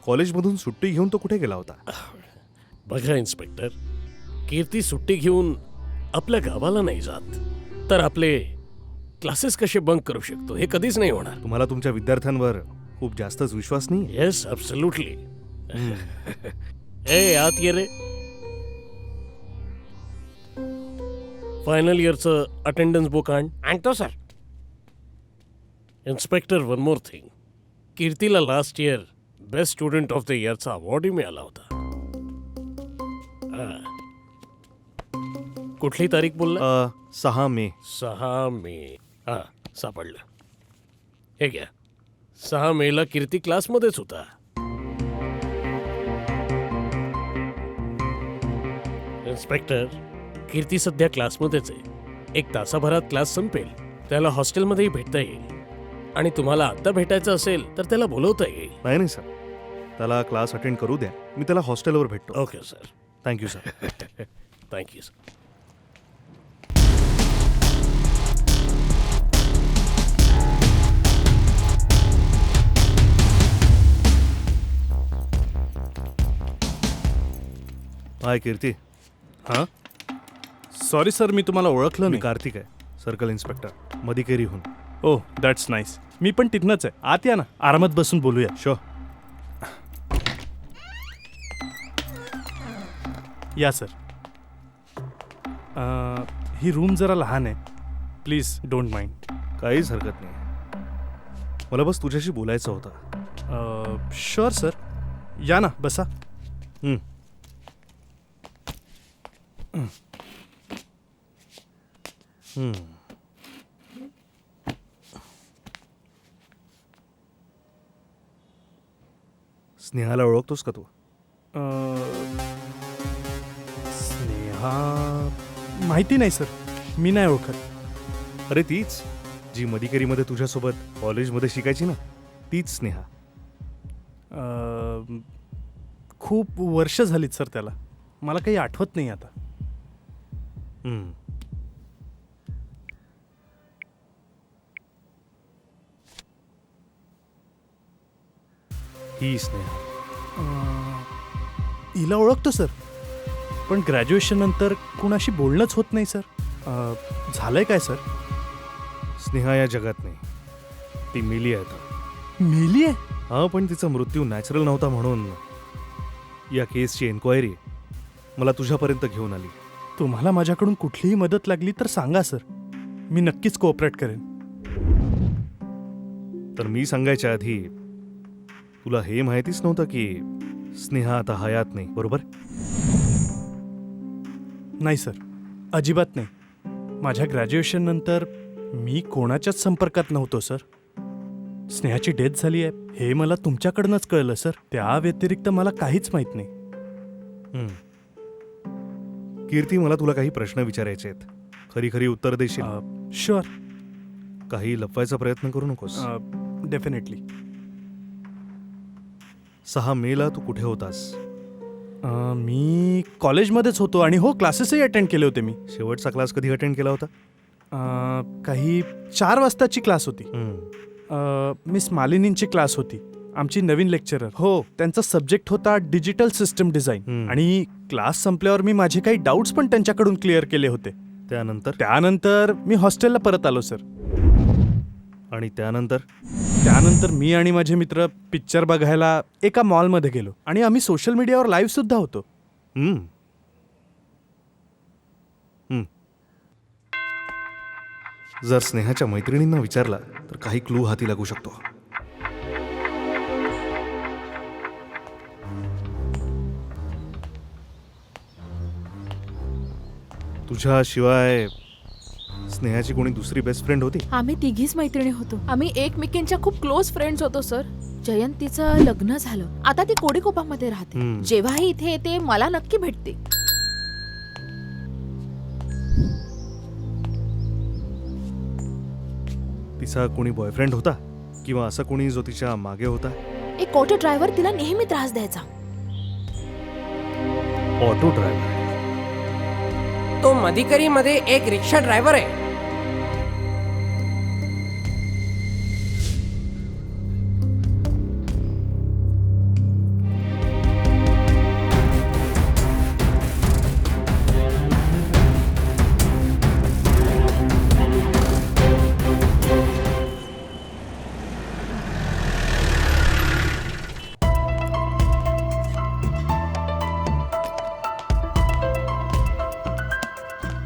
कॉलेजमधून सुट्टी घेऊन तो कुठे गेला होता? बघा इन्स्पेक्टर, कीर्ती सुट्टी घेऊन आपल्या गावाला नाही जात, तर आपले क्लासेस कसे बंक करू शकतो हे कधीच नाही होणार. तुम्हाला तुमच्या विद्यार्थ्यांवर खूप जास्तच विश्वास नाही? Yes, absolutely. ए, आत ये रे. फायनल इयरचं अटेंडन्स बुक आणतो सर. Inspector, one more thing. कीर्तीला last year best student of the इयरचा अवॉर्डही मिळाला होता. कुठली तारीख बोलला? 6 मे. 6 मे. हा, सापडलं. हे घ्या. 6 मेला कीर्ती क्लासमध्येच होता. इन्स्पेक्टर, कीर्ती सध्या क्लासमध्येच आहे. 1 तासाभरात क्लास संपेल. त्याला हॉस्टेलमध्येही भेटता येईल, आणि तुम्हाला आता भेटायचं असेल तर त्याला बोलवता येईल. नाही सर, त्याला क्लास अटेंड करू द्या. मी त्याला हॉस्टेलवर भेटतो. Okay sir. Thank you sir. Thank you sir. Hi Keerthi. हां, सॉरी सर, मी तुम्हाला ओळखलं मी नाही. कार्तिक आहे, सर्कल इन्स्पेक्टर, मधिकेरीहून. Oh, that's nice. मी पण तिथनंच आहे. आत या ना, आरामात बसून बोलूया. शो. या सर. ही रूम जरा लहान आहे, प्लीज डोंट माइंड. काहीच हरकत नाही. मला बस तुझ्याशी बोलायचं होतं. शुअर सर, या ना, बसा. स्नेहाला ओळखतोस का तू? स्नेहा? माहिती नाही सर, मी नाही ओळखत. अरे तीच जी मधिकेरीमध्ये तुझ्यासोबत कॉलेजमध्ये शिकायची ना, तीच स्नेहा. खूप वर्ष झालीत सर त्याला. मला काही आठवत नाही आता. ही स्नेहा. हिला ओळखतो सर, पण ग्रॅज्युएशन नंतर कुणाशी बोलणंच होत नाही सर. झालंय काय सर? स्नेहा या जगात नाही, ती मेली आहे आता. मेली आहे? हा, पण तिचा मृत्यू नॅचरल नव्हता म्हणून या केसची एन्क्वायरी मला तुझ्यापर्यंत घेऊन आली. तुम्हाला माझ्याकडून कुठलीही मदत लागली तर सांगा सर, मी नक्कीच कोऑपरेट करेन. तर मी सांगायच्या आधी तुला हे माहितीच नव्हतं की स्नेहा आता हयात नाही, बरोबर? नाही सर, अजिबात नाही. माझ्या ग्रॅज्युएशन नंतर मी कोणाच्याच संपर्कात नव्हतो सर. स्नेहाची डेथ झाली आहे हे मला तुमच्याकडनंच कळलं सर. त्या व्यतिरिक्त मला काहीच माहीत नाही. कीर्ती, मला तुला काही प्रश्न विचारायचे आहेत. खरी खरी उत्तर देशील? शुअर. काही लपवायचा प्रयत्न करू नकोस. डेफिनेटली. 6 मेला तू कुठे होतास? मी कॉलेजमध्येच होतो, आणि हो, क्लासेसही अटेंड केले होते मी. शेवटचा क्लास कधी अटेंड केला होता? काही 4 वाजताची क्लास होती. मिस मालिनींची क्लास होती, आमची नवीन लेक्चरर. हो, त्यांचा सब्जेक्ट होता डिजिटल सिस्टम डिझाईन, आणि क्लास संपल्यावर मी माझे काही डाऊट्स पण त्यांच्याकडून क्लिअर केले होते. त्यानंतर मी हॉस्टेलला परत आलो सर. आणि त्यानंतर मी आणि माझे मित्र पिक्चर बघायला एका मॉलमध्ये गेलो, आणि आम्ही सोशल मीडियावर लाईव्ह सुद्धा होतो. जर स्नेहाच्या मैत्रिणींना विचारला तर काही क्लू हाती लागू शकतो. तुझ्याशिवाय स्नेहाची कोणी दुसरी बेस्ट फ्रेंड होती? आम्ही तिघीच मैत्रिणी होतो. आम्ही एकमेकींच्या खूप क्लोज फ्रेंड्स होतो सर. जयंतीचं लग्न झालं, आता ती कोडीकोपामध्ये राहते. जेव्हाही इथे येते मला नक्की भेटते. तिचा कोणी बॉयफ्रेंड होता किंवा असं कोणी जो तिच्या मागे होता? एक ऑटो ड्रायव्हर तिला नेहमी त्रास द्यायचा. Auto driver? तो मधिकरी मध्ये एक रिक्षा ड्रायव्हर आहे.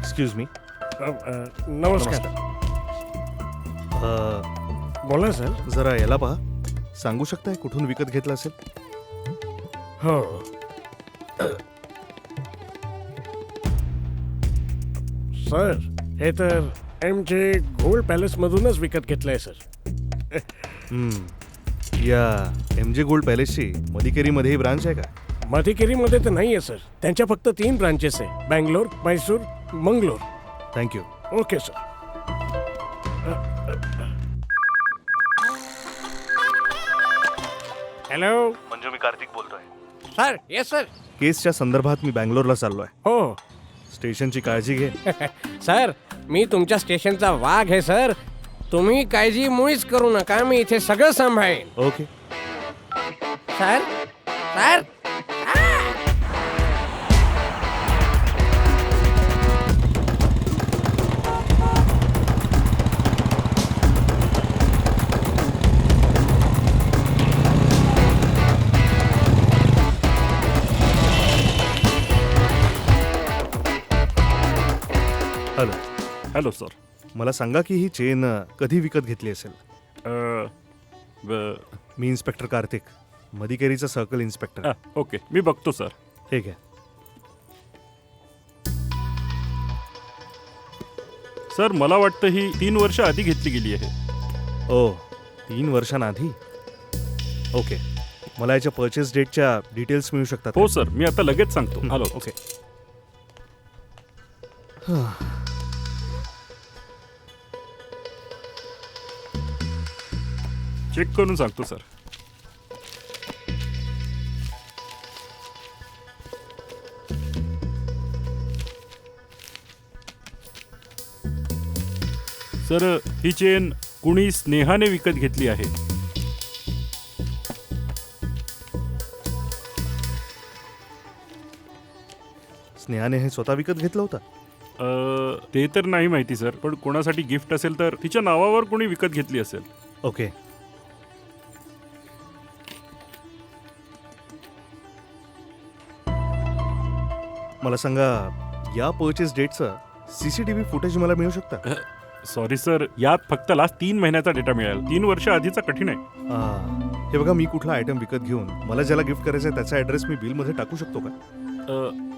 Excuse me. नमस्कार. बोला सर. जरा याला पहा. सांगू शकताय कुठून विकत घेतला असेल? हो. सर हे तर एमजे गोल्ड पॅलेस मधूनच विकत घेतलंय सर. या एमजे गोल्ड पॅलेसची मधिकेरीमध्येही ब्रांच आहे का? मधिकेरीमध्ये तर नाहीये सर. त्यांच्या फक्त 3 ब्रांचेस आहे, Bangalore, Mysore, Mangalore. Thank you. Okay sir. Hello. म्हणजे मी कार्तिक बोलतोय. सर. Yes sir. केसच्या संदर्भात मी बँगलोरला चाललोय. हो. स्टेशनची काळजी घे. सर मी तुमच्या स्टेशनचा वाघ आहे सर. तुम्ही काळजी मुळीच करू नका, मी इथे सगळं सांभाळेन. Okay. Sir. Sir. Hello. Hello sir. मला सांगा की ही चेन कधी विकत घेतली असेल? मी इन्स्पेक्टर कार्तिक, मधिकेरीचा सर्कल इन्स्पेक्टर. ओके, मी बघतो सर. ठीक आहे. सर मला वाटतं ही 3 वर्ष आधी घेतली गेली आहे. ओ, 3 वर्षांआधी? ओके. मला याच्या परचेस डेटच्या डिटेल्स मिळू शकतात? हो सर, मी आता लगेच सांगतो. हॅलो. ओके. चेक करून सांगतो सर. सर ही चेन कुणी स्नेहाने विकत घेतली आहे. स्नेहाने हे स्वतः विकत घेतलं होतं? ते तर नाही माहिती सर, पण कोणासाठी गिफ्ट असेल तर तिच्या नावावर कोणी विकत घेतली असेल. ओके. मला सांगा या परचेस डेटचं सीसीटीव्ही फुटेज मला मिळू शकतं? सॉरी सर, यात फक्त लास्ट 3 महिन्याचा डेटा मिळेल. 3 वर्ष आधीचा कठीण आहे. हे बघा, मी कुठला आयटम विकत घेऊन मला ज्याला गिफ्ट करायचं आहे त्याचा ॲड्रेस मी बिलमध्ये टाकू शकतो का?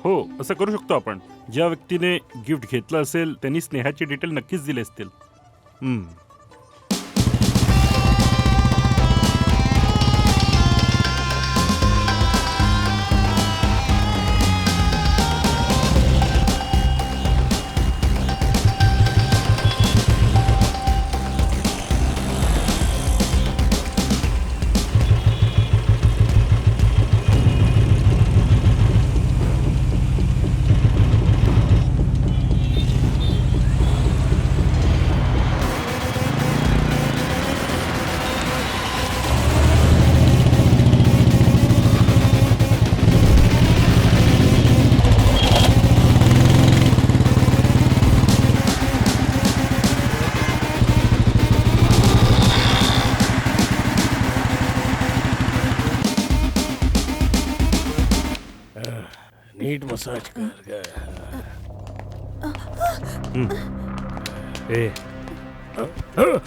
हो, असं करू शकतो आपण. ज्या व्यक्तीने गिफ्ट घेतलं असेल त्यांनी स्नेहाची डिटेल नक्कीच दिले असतील. नीट मसाज कर.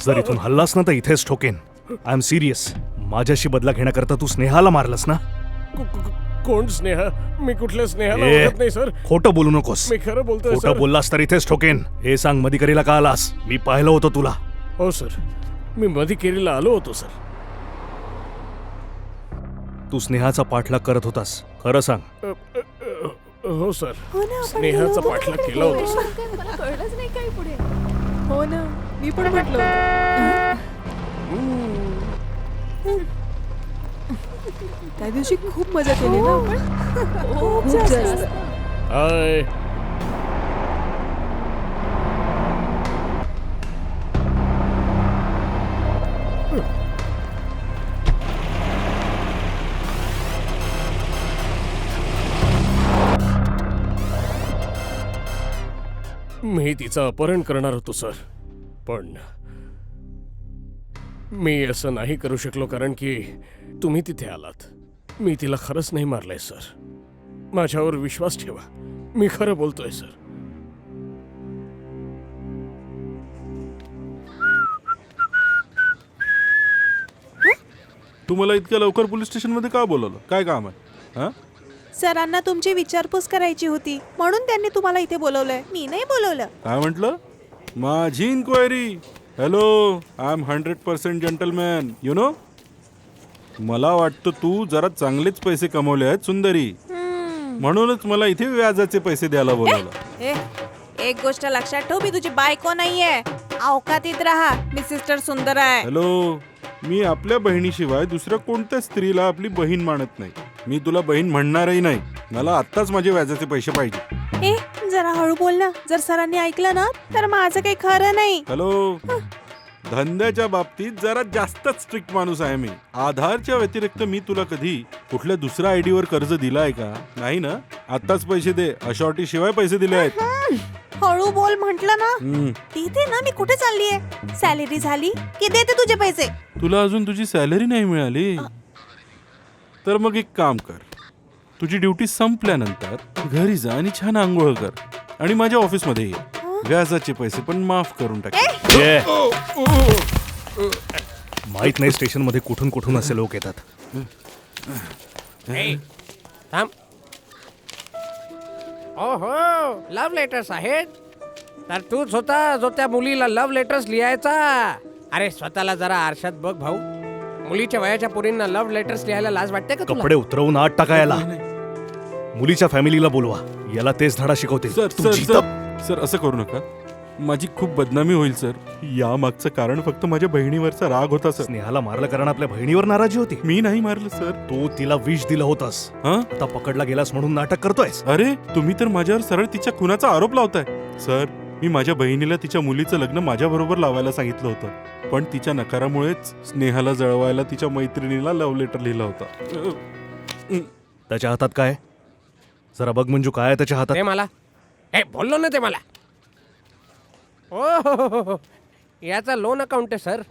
जर इथून हल्लास ना तर इथेच ठोकेन. I am serious. माझ्याशी बदला घेण्याकरता तू स्नेहाला मारलंस ना? कोण स्नेहा? मी कुठल्या स्नेहाला ए, ओळखत नाही सर. खोटं बोलू नकोस. मी खरं बोलतोय खोटं सर. बोललास तर इथेच ठोकेन. हे सांग मधिकरीला का आलास? मी पाहिलं होतं तुला. हो सर, मी मधिकेरीला आलो होतो सर. तू स्नेहाचा पाठलाग करत होतास, खरं सांग. हो सर, हो ना, आपण स्नेहाचा गेलो होतो पाठलाग ना केला होता सर. काय मला कळलंच नाही काय पुढे. हो ना, मी पण म्हटलं त्या दिवशी खूप मजा केली ना आपण. खूप जास्त. हाय. मी तिचं अपहरण करणार होतो सर, पण मी असं नाही करू शकलो कारण की तुम्ही तिथे आलात. मी तिला खरंच नाही मारलंय सर. माझ्यावर विश्वास ठेवा, मी खरं बोलतोय सर. तू मला इतक्या लवकर पोलीस स्टेशन मध्ये का बोलवलं? काय काम आहे? हा? सरांना तुमची विचारपूस करायची होती म्हणून त्यांनी तुम्हाला इथे बोलवलंय. मी नाही बोलवलं. काय म्हटलं? माझी enquiry. Hello, I am 100% gentleman, you know. मला वाटतं तू जरा चांगलेच पैसे कमवले आहेत सुंदरी, म्हणूनच मला इथे व्याजाचे पैसे द्यायला बोलवलं. एक गोष्ट लक्षात ठेव, मी तुझी बायको नाहीये. अवकातीत राहा. मी सिस्टर सुंदर आहे. हॅलो, मी आपल्या बहिणीशिवाय दुसऱ्या कोणत्या स्त्रीला आपली बहीण मानत नाही. मी तुला बहीण म्हणणारही नाही. मला आत्ताच माझे व्याजाचे पैसे पाहिजे. जरा हळू बोल ना. जर सरांनी ऐकलं ना तर माझं काही खरं नाही. हॅलो, धंद्याच्या बाबतीत जरा जास्तच स्ट्रिक्ट माणूस आहे मी. आधारच्या व्यतिरिक्त मी तुला कधी कुठल्या दुसऱ्या आयडी वर कर्ज दिलाय का? नाही ना. आत्ताच पैसे दे. अशॉर्टी शिवाय पैसे दिले आहेत. हळू बोल म्हंटल ना. तिथे ना मी कुठे चाललीये? सॅलरी झाली की देते तुझे पैसे. तुला अजून तुझी सॅलरी नाही मिळाली तर मग एक काम कर. तुझी ड्युटी संपल्यानंतर घरी जा आणि छान आंघोळ कर आणि माझ्या ऑफिसमध्ये ये. व्याजाचे पैसे पण माफ करून टाक. माहित नाही स्टेशन मध्ये कुठून कुठून असे लोक येतात. थांब. ओहो, लव्ह लेटर्स आहेत. तर तूच होता जो त्या मुलीला लव्ह लेटर्स लिहायचा. अरे स्वतःला जरा आरशात बघ भाऊ. मुलीच्या वयाच्या पोरींना लव्ह लेटर्स लिहायला लाज वाटते का तुला? कपडे उतरवून आत टाका याला. मुलीच्या फॅमिलीला बोलवा. याला तेच धडा शिकवते. सर असं करू नका. माझी खूप बदनामी होईल सर. या मागचं कारण फक्त माझ्या बहिणीवरचा राग होता सर. स्नेहाला मारलं कारण आपल्या बहिणीवर नाराजी होती. मी नाही मारलं सर. तू तिला विष दिलं होतास. आता पकडला गेलास म्हणून नाटक करतोयस. अरे तुम्ही तर माझ्यावर सरळ तिच्या खुनाचा आरोप लावताय. सर, मी माझ्या बहिणीला तिच्या मुलीचं लग्न माझ्या बरोबर लावायला सांगितलं होतं, पण तिच्या नकारामुळेच स्नेहाला जळवायला तिच्या मैत्रिणीला लव्ह लेटर लिहिला होता. त्याच्या हातात काय? जरा बघ मंजू, काय आहे त्याच्या हातात? ते मला बोललो ना ते मला. ओ, याचा लोन अकाउंट आहे सर.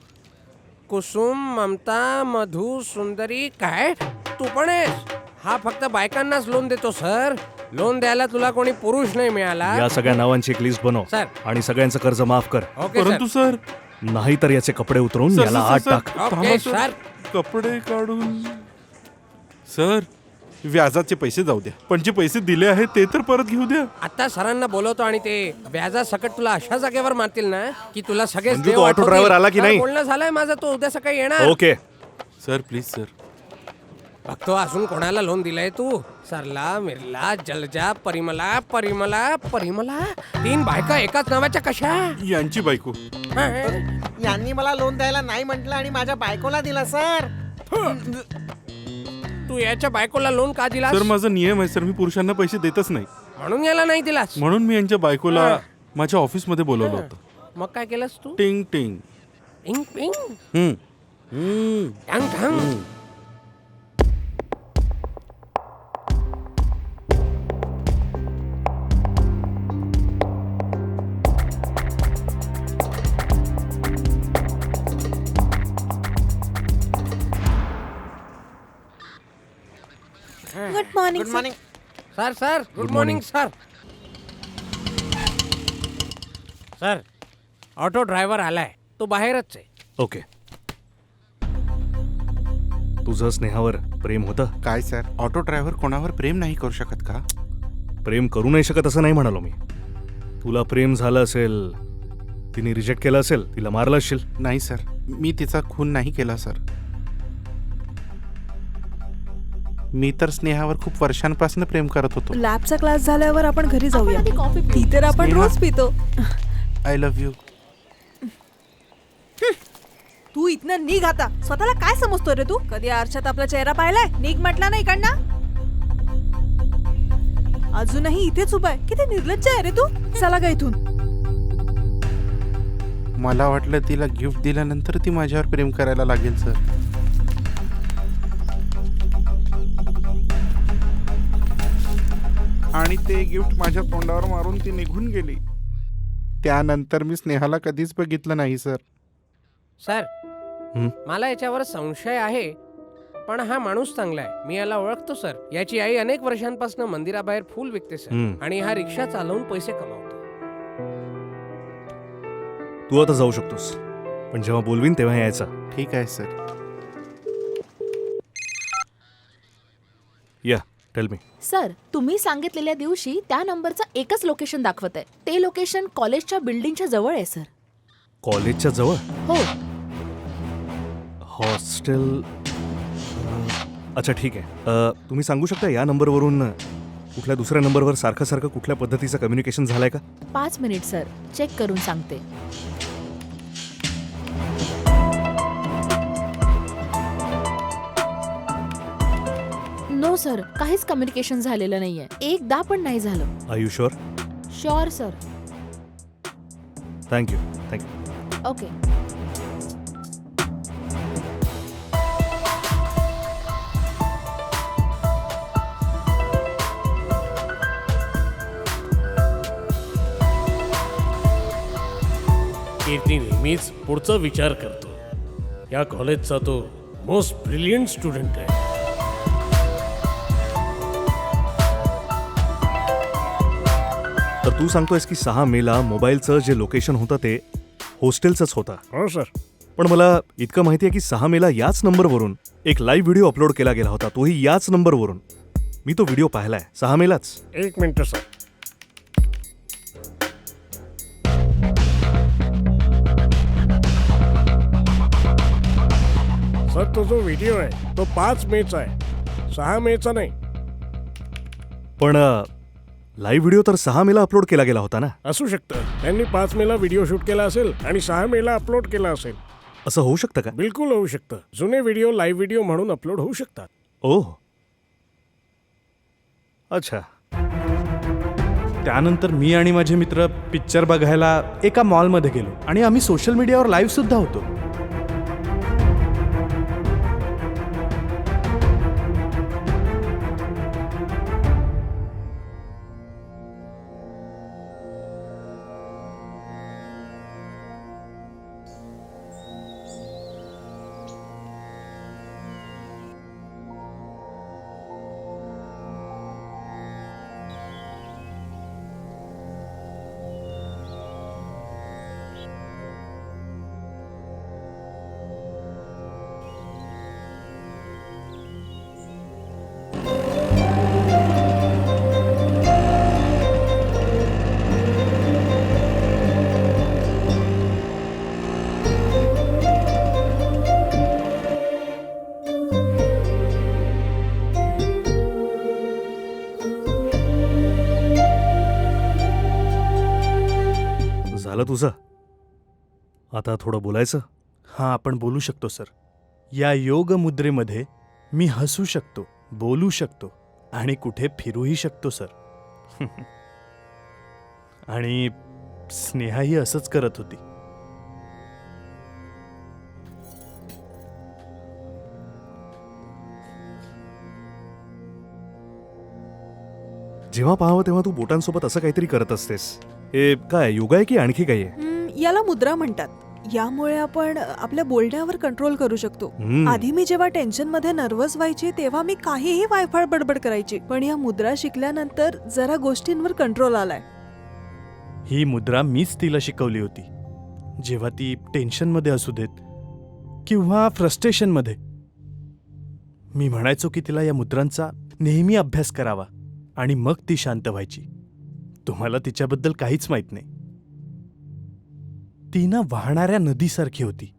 कुसुम, ममता, मधु, सुंदरी. काय तू पण आहेस? हा फक्त बायकांनाच लोन देतो सर. लोन द्यायला तुला कोणी पुरुष नाही मिळाला. या सगळ्या नावांची एक लिस्ट बनव सर. आणि सगळ्यांचं कर्ज माफ कर. परंतु सर, नाही तर याचे कपडे उतरवून याला आत टाक. Okay sir. कपडे काढून. सर, व्याजाचे पैसे जाऊ द्या, पण जे पैसे दिले आहेत ते तर परत घेऊ द्या. आता सरांना बोलवतो आणि ते व्याजा सकट तुला अशा जागेवर मारतील ना की तुला सगळेच मंजू, देव तो ऑटो आठवतील. ड्रायव्हर आला की सर, नाही? बोलणं झालंय माझं. तो उद्या सकाळी येणार. Okay sir, please sir. बघतो अजून कोणाला लोन दिलंय तू. सरला, मिरला, जलजा, परिमला, परिमला, परिमला. 3 बायका एकाच नावाच्या कशा? यांची बायको. यांनी मला लोन द्यायला नाही म्हटलं आणि माझ्या बायकोला दिला सर. तू याच्या बायकोला लोन का दिला? सर, माझा नियम आहे सर. मी पुरुषांना पैसे देतच नाही. म्हणून याला नाही दिलास? म्हणून मी यांच्या बायकोला माझ्या ऑफिस मध्ये बोलवलं होतं. मग काय केलंस तू? टिंग टिंग. पिंग पिंग. ढंग ढंग. Good morning. Good morning sir. Sir, good morning sir. Sir, auto driver आलाय. तो बाहेरच आहे. ओके. तुझं स्नेहावर प्रेम होतं? काय सर, ऑटो ड्रायव्हर कोणावर प्रेम नाही करू शकत का? प्रेम करू नाही शकत असं नाही म्हणालो मी. तुला प्रेम झालं असेल, तिने रिजेक्ट केलं असेल, तिला मारलं असशील. नाही सर, मी तिचा खून नाही केला सर. मी तर स्नेहावर खूप वर्षांपासून प्रेम करत होतो. लॅबचा क्लास झाल्यावर आपण घरी जाऊया. आधी कॉफी पिऊ. ती तर आपण स्नेहा. रोज पितो. I love you. तू इथनं निघ आता. स्वतःला काय समजतो रे तू? कधी आरशात आपला चेहरा पाहिलाय? निघ म्हटला नाही इकडनं. अजूनही इथेच उभा आहे. किती निर्लज्ज आहे रे तू. चला ग इथून. मला वाटलं तिला गिफ्ट दिल्यानंतर ती माझ्यावर प्रेम करायला लागेल सर. आणि ते गिफ्ट माझ्या तोंडावर मारून ती निघून गेली. त्यानंतर मी स्नेहाला कधीच बघितलं नाही सर. सर, मला याच्यावर संशय आहे, पण हा माणूस चांगला आहे. मी याला ओळखतो सर. याची आई अनेक वर्षांपासून मंदिराबाहेर फुल विकते सर, आणि हा रिक्षा चालवून पैसे कमावतो. तू आता जाऊ शकतोस, पण जेव्हा बोलवीन तेव्हा यायचा. ठीक आहे सर. या, टेल मी. सर, तुम्ही सांगितलेल्या दिवशी त्या नंबरचं एकच लोकेशन दाखवत आहे. ते लोकेशन कॉलेजच्या बिल्डिंगच्या जवळ आहे सर. कॉलेजच्या जवळ? हो. हॉस्टेल. अच्छा ठीक आहे. तुम्ही सांगू शकता या नंबरवरून कुठल्या दुसऱ्या नंबरवर सारखं सारखं कुठल्या पद्धतीचं कम्युनिकेशन झालंय का? 5 मिनिट सर, चेक करून सांगते. नो सर, काहीच कम्युनिकेशन झालेलं नाहीये. एकदा पण नाही झालं. Are you sure? Sure sir. Thank you. Thank you. Okay. Keerthi नेहमीच पुढचा विचार करतो. या कॉलेजचा तो मोस्ट ब्रिलियंट स्टुडंट आहे. तर तू सांगतोयस की 6 मेला मोबाईलचं जे लोकेशन होतं ते हॉस्टेलचंच होतं? हो सर. पण मला इतकं माहिती आहे की 6 मेला याच नंबरवरून एक लाईव्ह व्हिडिओ अपलोड केला गेला होता, तोही याच नंबरवरून. मी तो व्हिडिओ पाहिलाय 6 मेलाच. एक मिनिट सर. सर, तो जो व्हिडिओ आहे तो 5 मेचा आहे, 6 मेचा नाही. पण लाईव्ह व्हिडिओ तर 6 मेला अपलोड केला गेला होता ना? असू शकतं. त्यांनी 5 मेला व्हिडिओ शूट केला असेल आणि 6 मेला अपलोड केला असेल. असं होऊ शकतं का? बिलकुल होऊ शकतं. जुने व्हिडिओ लाईव्ह व्हिडिओ म्हणून अपलोड होऊ शकतात. ओह, अच्छा. त्यानंतर मी आणि माझे मित्र पिक्चर बघायला एका मॉलमध्ये गेलो आणि आम्ही सोशल मीडियावर लाईव्ह सुद्धा होतो. झालं तुझं? आता थोडं बोलायचं? हां, आपण बोलू शकतो सर. या योग मुद्रेमध्ये मी हसू शकतो, बोलू शकतो आणि कुठे फिरूही शकतो सर. आणि स्नेहाही असंच करत होती. जेव्हा पाहावं तेव्हा तू बोटांसोबत असं काहीतरी करत असतेस. हे काय योगा आहे की आणखी काही आहे? याला मुद्रा म्हणतात. यामुळे आपण आपल्या बोलण्यावर कंट्रोल करू शकतो. आधी मी जेव्हा टेन्शन मध्ये नर्वस व्हायची तेव्हा मी काहीही वायफाळ बडबड करायची, पण या मुद्रा शिकल्यानंतर जरा गोष्टींवर कंट्रोल आलाय. ही मुद्रा मीच तिला शिकवली होती. जेव्हा ती टेन्शनमध्ये असू देत किंवा फ्रस्ट्रेशनमध्ये, मी म्हणायचो की तिला या मुद्रांचा नेहमी अभ्यास करावा आणि मग ती शांत व्हायची. तुम्हाला तिच्याबद्दल काहीच माहित नाही. ती ना वाहणाऱ्या नदीसारखी होती.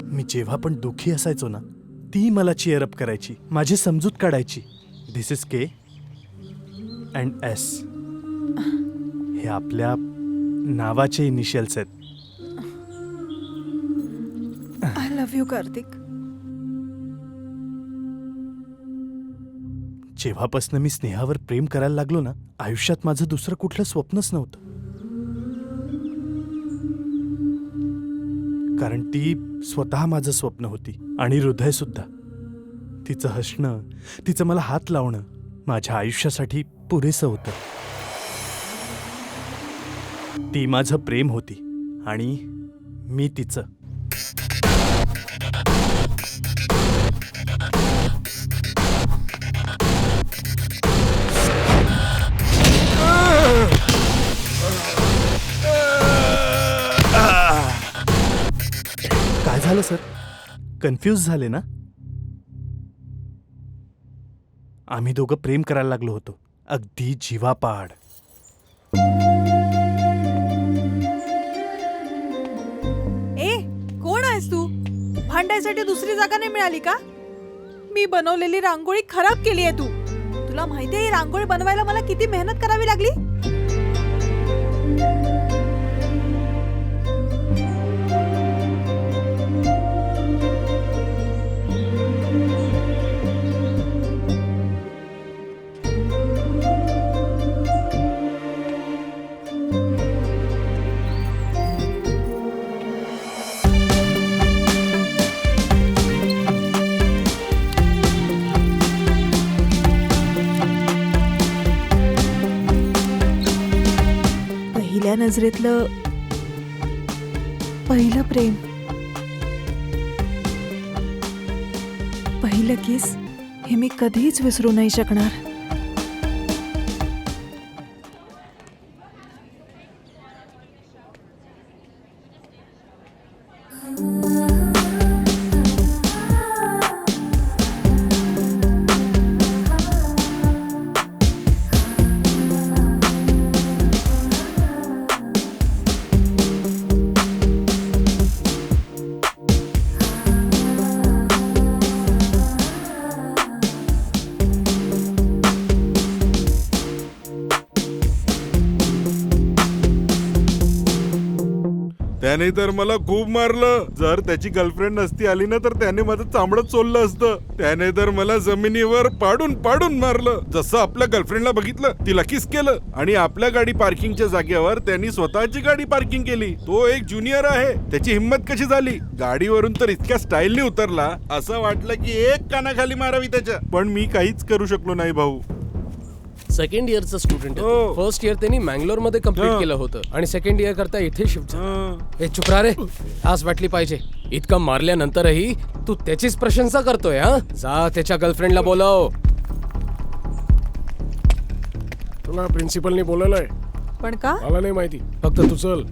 मी जेव्हा पण दुःखी असायचो ना, ती मला चिअरअप करायची, माझी समजूत काढायची. दिस इज के अँड एस. हे आपल्या नावाचे इनिशियल्स आहेत. I love you Kartik. जेव्हापासनं मी स्नेहावर प्रेम करायला लागलो ना, आयुष्यात माझं दुसरं कुठलं स्वप्नच नव्हतं. कारण ती स्वतः माझं स्वप्न होती आणि हृदय सुद्धा. तिचं हसणं, तिचं मला हात लावणं माझ्या आयुष्यासाठी पुरेसं होतं. ती माझं प्रेम होती आणि मी तिचं. काय झालं सर? कन्फ्यूज झाले ना? आम्ही दोघं प्रेम करायला लागलो होतो, अगदी जीवापाड. ए, कोण आहेस तू? भांडायसाठी दुसरी जागा नाही मिळाली का? मी बनवलेली रांगोळी खराब केली आहे तू. तुला माहितीये ही रांगोळी बनवायला मला किती मेहनत करावी लागली? पहिल्या नजरेतलं पहिलं प्रेम, पहिलं किस, हे मी कधीच विसरू नाही शकणार. त्याने तर मला खूप मारलं. जर त्याची गर्लफ्रेंड नसती आली ना तर त्याने माझं चामडं चोललं असतं. त्याने तर मला जमिनीवर पाडून पाडून मारलं. जसं आपल्या गर्लफ्रेंडला बघितलं, तिला किस केलं आणि आपल्या गाडी पार्किंगच्या जागेवर त्यांनी स्वतःची गाडी पार्किंग केली. तो एक ज्युनियर आहे, त्याची हिंमत कशी झाली? गाडीवरून तर इतक्या स्टाईलने उतरला, असं वाटलं की एक कानाखाली मारावी त्याच्या. पण मी काहीच करू शकलो नाही भाऊ. सेकंड इयरचा स्टुडंट. फर्स्ट इयर त्यांनी मँगलोर मध्ये कम्प्लीट केलं होतं आणि सेकंड इयर करता इथे शिफ्ट झाला. हे चुप रा रे, आज वाटली पाहिजे. इतकं मारल्यानंतरही तू त्याचीच प्रशंसा करतोय. हा, जा त्याच्या गर्लफ्रेंडला बोलव. तुला प्रिन्सिपलने बोलवलंय. पण का? मला नाही माहिती, फक्त तू चल.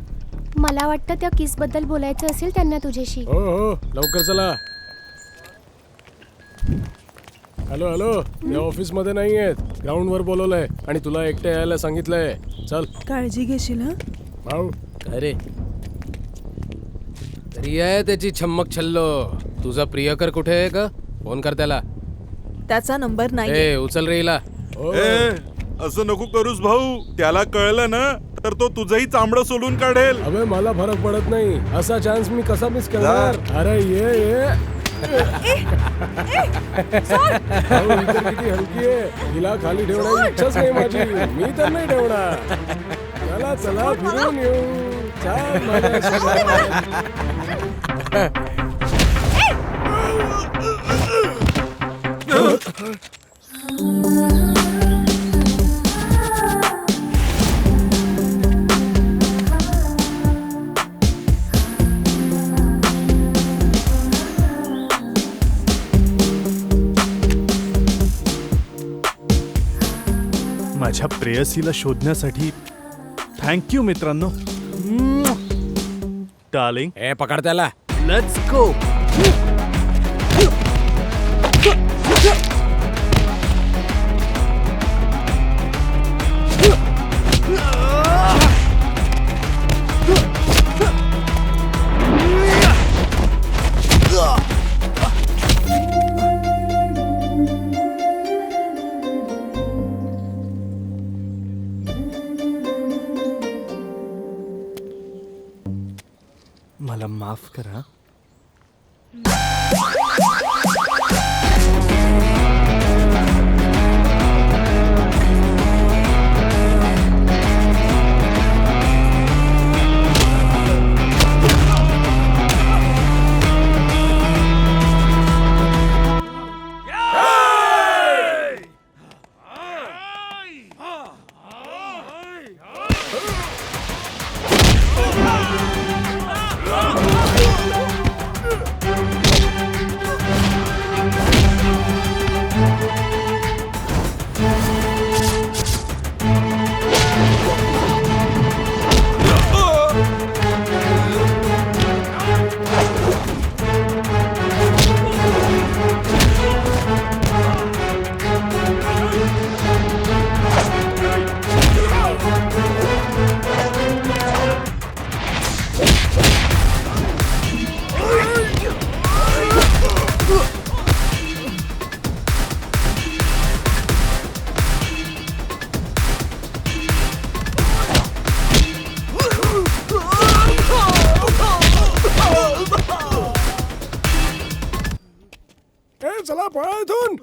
मला वाटतं त्या किस बद्दल बोलायचं असेल त्यांना तुझ्याशी. हो हो, लवकर चला. हॅलो हॅलो, मी ऑफिस मध्ये नाही आहेत, ग्राउंड वर बोलवलंय आणि तुला एकटे यायला सांगितलंय. चल. काळजी घेशील हं? भाऊ. काय रे? तरी आहे त्याची छम्मक छल्लो. तुझा प्रियकर कुठे आहे का? फोन कर त्याला. त्याचा नंबर नाही. ए, उचल रे हिला. असं नको करूस भाऊ. त्याला कळलं ना तर तो तुझंही चामडं सोलून काढेल. अबे मला फरक पडत नाही. असा चान्स मी कसा मिस करणार? अरे ये किती हलकी आहे. हिला खाली ठेवण्याची इच्छाच नाही माझी. मी तर नाही ठेवणार. चला चला फिरून येऊ. चल माझ्यासोबत. माझ्या प्रेयसीला शोधण्यासाठी थँक्यू मित्रांनो. डार्लिंग. ए पकड त्याला. Let's go. मला माफ करा. चला पळा इथून.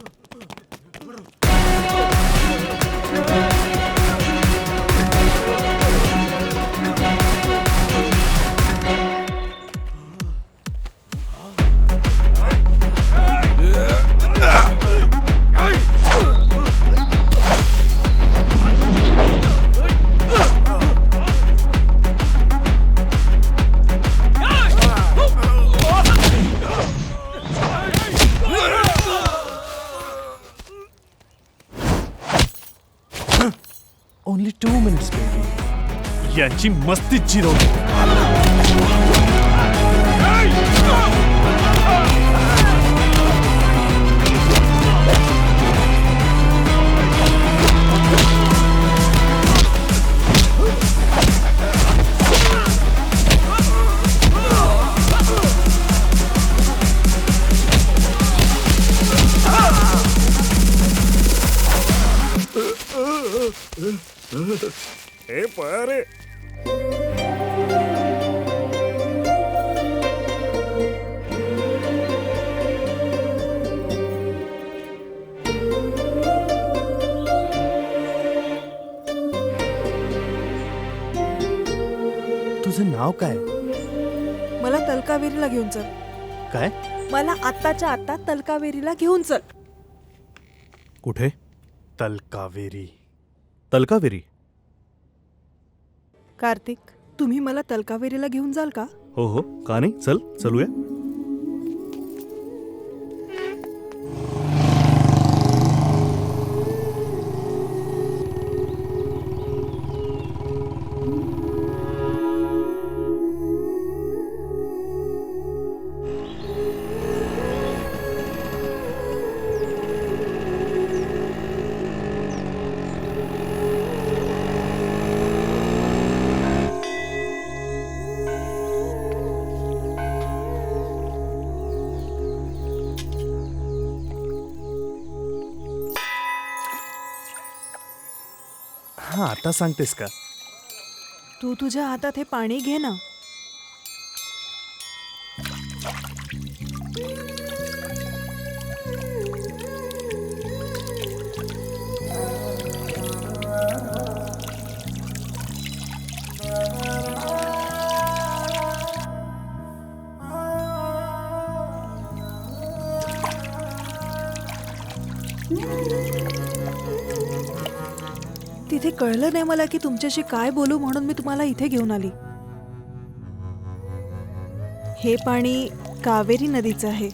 Only 2 minutes baby. यांची मस्ती जिरवली. हे पळा रे. तुझं नाव काय? मला तलकावेरीला घेऊन चल. काय? मला आत्ताच्या आत्ता तलकावेरीला घेऊन चल. कुठे? तलकावेरी. तलकावेरी? कार्तिक, तुम्ही मला तलकावेरीला घेऊन जाल का? हो हो, का नाही. चल चलूया. हा, आता सांगतेस का? तू तुझ्या हातात हे पाणी घे ना. तिथे कळलं नाही मला की तुमच्याशी काय बोलू, म्हणून मी तुम्हाला इथे घेऊन आली. हे पाणी कावेरी नदीचं आहे.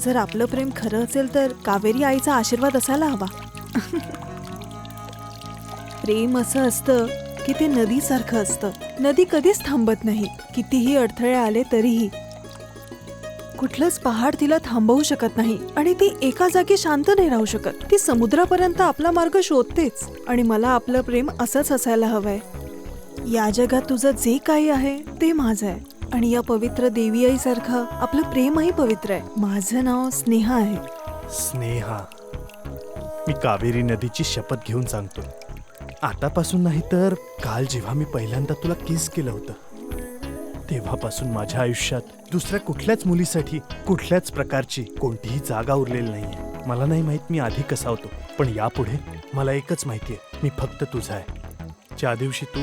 जर आपलं प्रेम खरं असेल तर कावेरी आईचा आशीर्वाद असायला हवा. प्रेम असं असतं की ते नदीसारखं असतं. नदी कधीच थांबत नाही, कितीही अडथळे आले तरीही. कुठलंच पहाड तिला थांबवू शकत नाही आणि ती एका जागी शांत नाही राहू शकत. ती समुद्रापर्यंत आपला मार्ग शोधतेच. आणि मला आपलं प्रेम असंच असायला हवंय. या जगात तुझं जे काही आहे ते माझं आहे आणि या पवित्र देवी आईसारखं आपलं प्रेमही पवित्र आहे. माझं नाव स्नेहा आहे. स्नेहा, मी कावेरी नदीची शपथ घेऊन सांगतो, आतापासून नाही तर काल जेव्हा मी पहिल्यांदा तुला किस केलं होतं तेव्हापासून माझ्या आयुष्यात दुसऱ्या कुठल्याच मुलीसाठी कुठल्याच प्रकारची कोणतीही जागा उरलेली नाहीये. मला नाही माहित मी आधी कसा होतो, पण यापुढे मला एकच माहितीये, मी फक्त तुझा आहे. ज्या दिवशी तू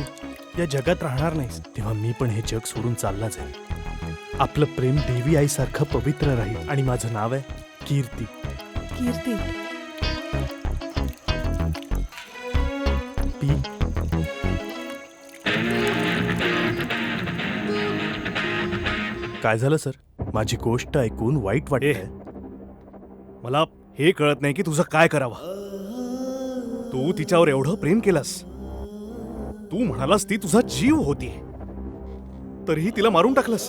या जगात राहणार नाहीस तेव्हा मी पण हे जग सोडून चालला जाईल. आपलं प्रेम देवी आईसारखं पवित्र राहील आणि माझं नाव आहे कीर्ती. कीर्ती. पी. काय झालं सर? माझी गोष्ट ऐकून वाईट वाटतंय. मला हे कळत नाही की तुझं काय करावं. तू तिच्यावर एवढं प्रेम केलंस, तू म्हणालास ती तुझा जीव होती, तरीही तिला मारून टाकलंस.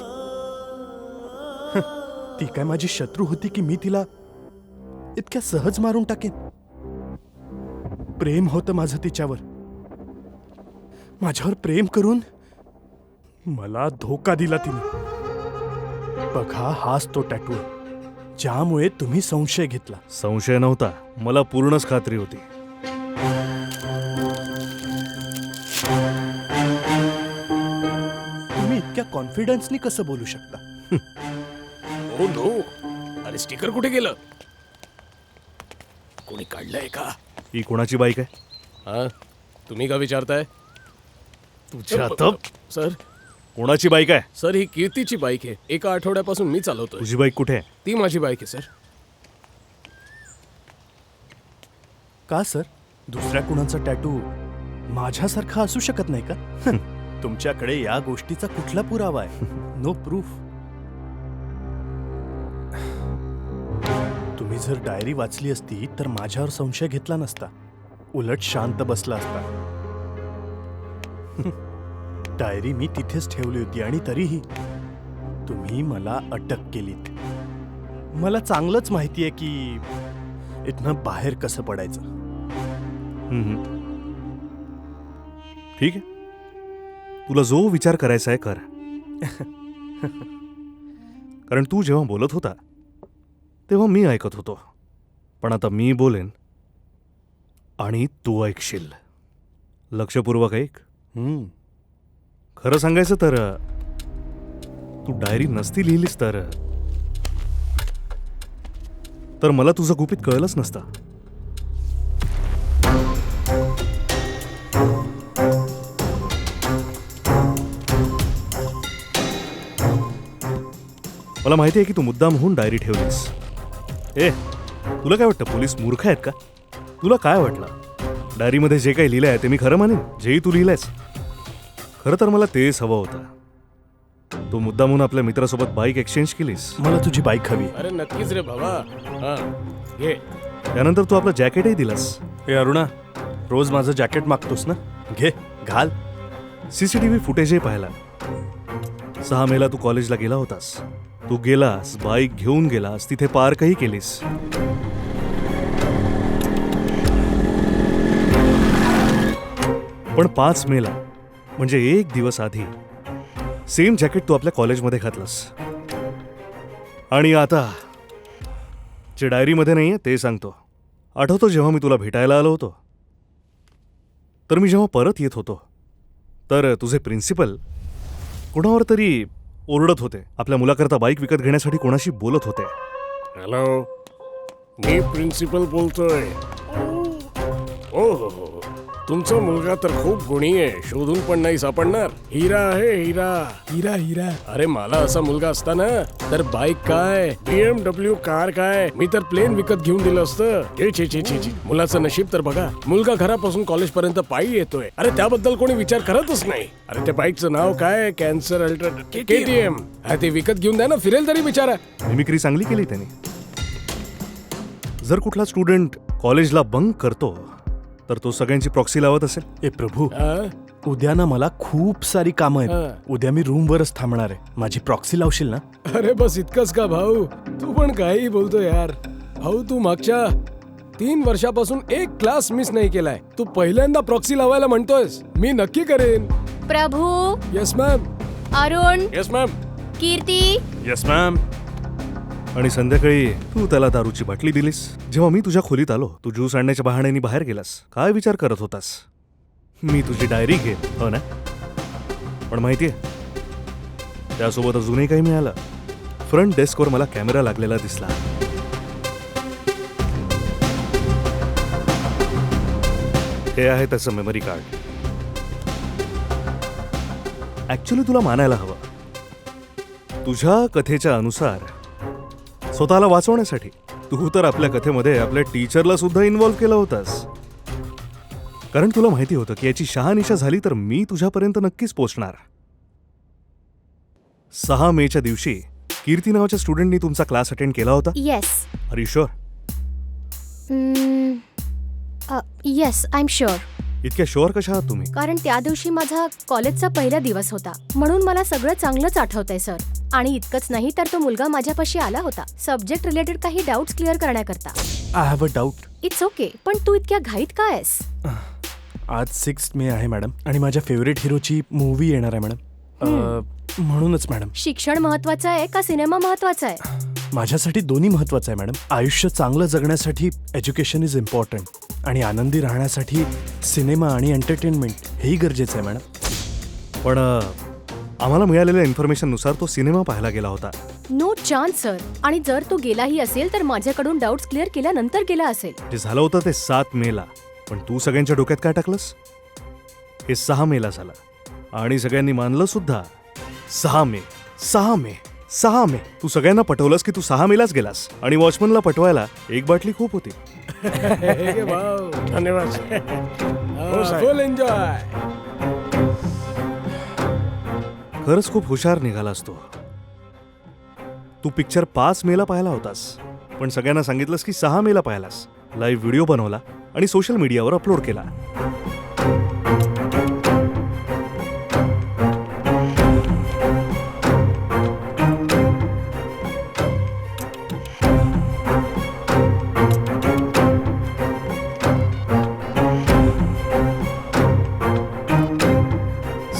ती काय माझी शत्रू होती की मी तिला इतक्या सहज मारून टाकेन? प्रेम होतं माझं तिच्यावर. माझ्यावर प्रेम करून मला धोका दिला तिने. बघा, हाच तो टॅटू आहे ज्यामुळे तुम्ही संशय घेतला. संशय नव्हता, मला पूर्णच खात्री होती. तुम्ही इतक्या कॉन्फिडन्सनी कसं बोलू शकता? ओ नो, अरे स्टिकर कुठे गेलं? कोणी काढलंय का? ही कोणाची बाईक आहे? हा, तुम्ही का विचारताय? तुझ्या तप. सर, कोणाची बाईक आहे? सर, ही कीर्तीची बाईक आहे. एका आठवड्यापासून मी चालवतोय. तुझी बाईक कुठे आहे? ती माझी बाईक आहे सर. का सर? दुसऱ्या कुणाचा टॅटू माझ्यासारखा असू शकत नाही का? तुमच्याकडे या गोष्टीचा कुठला पुरावा आहे? No proof. तुम्ही जर डायरी वाचली असती तर माझ्यावर संशय घेतला नसता, उलट शांत बसला असता. डायरी मी तिथेच ठेवली होती आणि तरीही तुम्ही मला अटक केलीत. मला चांगलंच माहितीये की इथनं बाहेर कसं पडायचं. ठीक आहे, तुला जो विचार करायचा आहे कर. कारण तू जेव्हा बोलत होता तेव्हा मी ऐकत होतो, पण आता मी बोलेन आणि तू ऐकशील. लक्षपूर्वक ऐक. खरं सांगायचं तर तू डायरी नसती लिहिलीस तर मला तुझं गुपित कळलंच नसतं. मला माहिती आहे की तू मुद्दाम होऊन डायरी ठेवलीस. तुला काय वाटतं, पोलीस मूर्ख आहेत का? तुला काय वाटलं डायरीमध्ये जे काही लिहिलंय ते मी खरं मानेन? जेही तू लिहिलंयस, खरं तर मला तेच हवं होतं. तू मुद्दाम म्हणून आपल्या मित्रासोबत बाईक एक्सचेंज केलीस. मला तुझी बाईक हवी. अरे नक्कीच रे बाबा. हा, घे. त्यानंतर तू आपलं जॅकेटही दिलंस. अरुणा, रोज माझं जॅकेट मागतोस ना, घे, घाल. सीसीटीव्ही फुटेजही पाहिला. 6 मेला तू कॉलेजला गेला होतास. तू गेलास, बाईक घेऊन गेलास, तिथे पार्कही केलीस. पण 5 मेला म्हणजे 1 दिवस आधी सेम जॅकेट तू आपल्या कॉलेजमध्ये घातलंस. आणि आता जे डायरीमध्ये नाहीये ते सांगतो. आठवतो जेव्हा मी तुला भेटायला आलो होतो, तर मी जेव्हा परत येत होतो तर तुझे प्रिन्सिपल कोणावर तरी ओरडत होते. आपल्या मुलाकरता बाईक विकत घेण्यासाठी कोणाशी बोलत होते. हॅलो, मी प्रिन्सिपल बोलतोय. हो, तुमचा मुलगा तर खूप गुणी आहे, शोधून पण नाही सापडणार. हिरा आहे, हिरा. हिरा हिरा. अरे मला असा मुलगा असता ना तर बाईक काय, BMW कार काय, मी तर प्लेन विकत घेऊन दिलं असतं. मुलाचं नशीब तर बघा, मुलगा घरापासून कॉलेज पर्यंत पायी येतोय. अरे त्याबद्दल कोणी विचार करतच नाही. अरे त्या बाईकचं नाव काय? Cancer ultra KTM. ते विकत घेऊन द्या ना, फिरेल तरी बिचारा. मिमिक्री चांगली केली त्यांनी. जर कुठला स्टुडंट कॉलेजला बंक करतो तर तो सगळ्यांची प्रॉक्सी लावत असेल. प्रभू, उद्या ना मला खूप सारी कामं आहेत. उद्या मी रूमवरच थांबणार आहे. माझी प्रॉक्सी लावशील ना? अरे बस इतकंच का भाऊ? तू पण काही बोलतो यार. भाऊ तू मागच्या 3 वर्षापासून एक क्लास मिस नाही केलाय. तू पहिल्यांदा प्रॉक्सी लावायला म्हणतोयस. मी नक्की करेन. Prabhu. Yes ma'am. Arun. Yes ma'am. Keerthi. Yes ma'am. आणि संध्याकाळी तू त्याला दारूची बाटली दिलीस. जेव्हा मी तुझ्या खोलीत आलो तू ज्यूस आणण्याच्या बहाण्याने बाहेर गेलास. काय विचार करत होतास? मी तुझी डायरी घेईन, हो ना? पण माहितीये त्यासोबत अजूनही काही मिळालं. फ्रंट डेस्कवर मला कॅमेरा लागलेला दिसला. हे आहे त्याचं मेमरी कार्ड. ऍक्च्युली तुला मानायला हवं. तुझ्या कथेच्या अनुसार स्वतःला वाचवण्यासाठी तू तर आपल्या कथेमध्ये आपल्या टीचरला सुद्धा इन्व्हॉल्व्ह केलं होतास. कारण तुला माहिती होतं की याची शहानिशा झाली तर मी तुझ्यापर्यंत नक्कीच पोहोचणार. 6 मेच्या दिवशी कीर्ती नावाच्या स्टुडंटनी तुमचा क्लास अटेंड केला होता. Yes. Are you sure? Yes, I am sure. इतक्या शुअर कशा आहात तुम्ही? कारण त्या दिवशी माझा कॉलेजचा पहिला दिवस होता म्हणून मला सगळं चांगलंच आठवतंय सर. आणि इतकंच नाही तर तो मुलगा माझ्यापाशी आला होता सब्जेक्ट रिलेटेड काही डाऊट्स क्लिअर करण्याकरता. I have a doubt. It's okay. पण तू इतक्या घाईत काय आहेस? आज 6 मे आहे मॅडम आणि माझ्या फेवरेट हिरोची मूवी येणार आहे मॅडम. म्हणूनच मॅडम. शिक्षण महत्वाचं आहे का सिनेमा महत्वाचा आहे? माझ्यासाठी दोन्ही महत्वाचं आहे मॅडम. आयुष्य चांगलं जगण्यासाठी एज्युकेशन इज इम्पॉर्टंट आणि आनंदी राहण्यासाठी सिनेमा आणि एंटरटेनमेंट हेही गरजेचं आहे मॅडम. पण आम्हाला मिळालेल्या इन्फॉर्मेशननुसार तो सिनेमा पाहायला गेला होता. No chance sir. आणि जर तो गेलाही असेल तर माझ्याकडून डाऊट्स क्लिअर केल्यानंतर गेला असेल. जे झालं होतं ते 7 मेला. पण तू सगळ्यांच्या डोक्यात काय टाकलंस? हे 6 मेला झालं आणि सगळ्यांनी मानलं सुद्धा. 6 मे 6 मे 6 मे. तू सगळ्यांना पटवलंस की तू 6 मेलाच गेलास आणि वॉचमनला पटवायला एक बाटली खूप होती. धन्यवाद. फुल एन्जॉय. खरंच खूप हुशार निघालास तू. तू पिक्चर 5 मेला पाहायला होतास पण सगळ्यांना सांगितलंस की 6 मेला पाहिलास. लाईव्ह व्हिडिओ बनवला आणि सोशल मीडियावर अपलोड केला.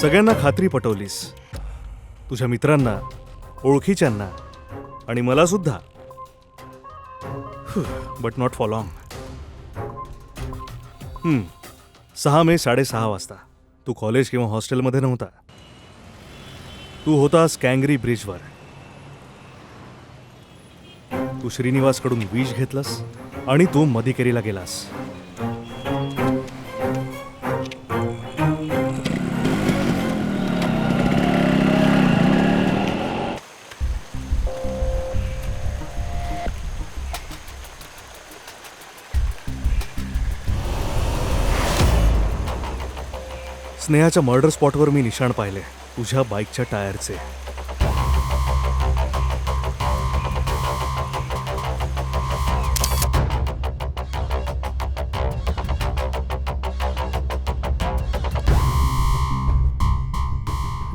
सगळ्यांना खात्री पटवलीस. तुझ्या मित्रांना, ओळखीच्यांना आणि मला सुद्धा. But not for long. 6 मे 6:30 वाजता तू कॉलेज किंवा हॉस्टेलमध्ये नव्हता. तू होतास कँगरी ब्रिजवर. तू श्रीनिवासकडून विष घेतलंस आणि तू मदिकेरीला गेलास. स्नेहाच्या मर्डर स्पॉटवर मी निशाण पाहिले तुझ्या बाईकच्या टायरचे.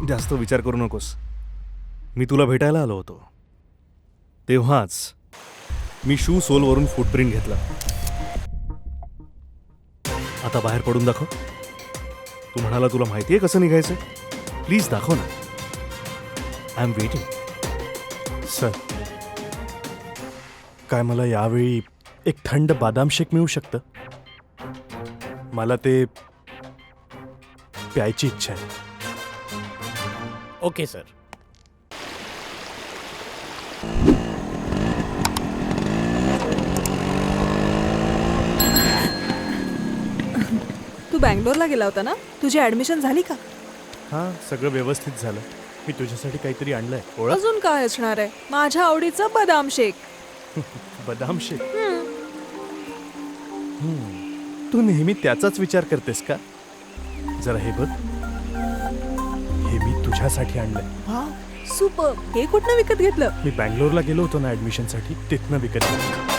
जास्त विचार करू नकोस. मी तुला भेटायला आलो होतो तेव्हाच मी शू सोलवरून फुटप्रिंट घेतला. आता बाहेर पडून दाखव. तू म्हणाला तुला माहितीये कसं निघायचं. प्लीज दाखव ना. I am waiting. सर काय मला यावेळी एक थंड बदाम शेक मिळू शकतं? मला ते प्यायची इच्छा आहे. Okay sir. तू बँगलोरला गेला होता ना? तुझी ऍडमिशन झाली का? हां, सगळं व्यवस्थित झालं. मी तुझ्यासाठी काहीतरी आणलंय. ओळख. अजून काय असणार आहे? माझ्या आवडीचं बदाम शेक. बदाम शेक. तू नेहमी त्याचाच विचार करतेस का? जरा हे बघ. हे मी तुझ्यासाठी आणलंय. Wow, super. हे कुठनं विकत घेतलं? मी बँगलोरला गेलो होतो ना ऍडमिशनसाठी, तिथनं विकत घेतलं.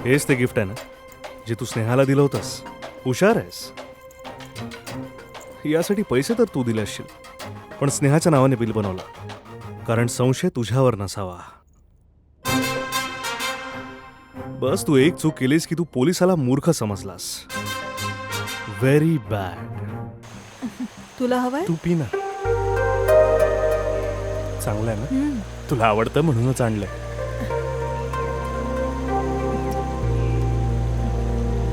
हेच ते गिफ्ट आहे ना जे तू स्नेहाला दिलं होतंस. हुशार आहेस. यासाठी पैसे तर तू दिले असशील, पण स्नेहाच्या नावाने बिल बनवलं कारण संशय तुझ्यावर नसावा. बस तू एक चूक केलीस की तू पोलिसाला मूर्ख समजलास. Very bad. तुला हवंय? तू पी ना. चांगलं आहे ना? तुला आवडतं म्हणूनच आणलंय.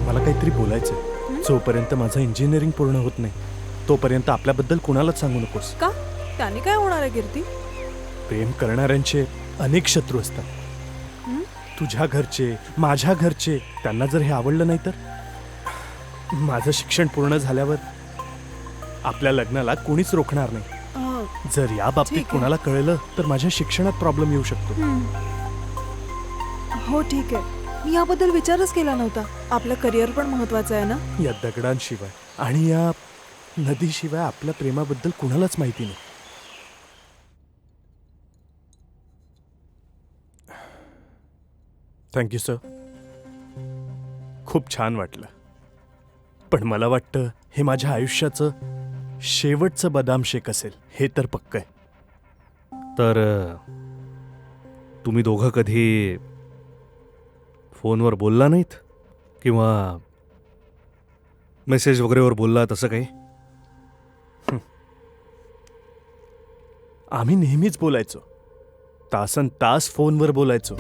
मला काहीतरी बोलायचंय. जोपर्यंत माझं इंजिनिअरिंग पूर्ण होत नाही तोपर्यंत आपल्याबद्दल कुणालाच सांगू नकोस. का? त्याने काय होणार आहे कीर्ती? प्रेम करणाऱ्यांचे अनेक शत्रू असतात. तुझ्या घरचे, माझ्या घरचे. त्यांना जर हे आवडलं नाही तर? माझं शिक्षण पूर्ण झाल्यावर आपल्या लग्नाला कोणीच रोखणार नाही. जर या बाबतीत कोणाला कळलं तर माझ्या शिक्षणात प्रॉब्लेम येऊ शकतो. हो ठीक आहे, मी याबद्दल विचारच केला नव्हता. आपलं करिअर पण महत्वाचं आहे ना. या दगडांशिवाय आणि या नदीशिवाय आपल्या प्रेमाबद्दल कुणालाच माहिती नाही. Thank you sir. खूप छान वाटलं. पण मला वाटतं हे माझ्या आयुष्याचं शेवटचं बदाम शेक असेल हे तर पक्क आहे. तर तुम्ही दोघं कधी फोनवर बोलला नाहीत किंवा मेसेज वगैरेवर बोलला तसं काही? आम्ही नेहमीच बोलायचो. तासन तास फोनवर बोलायचो.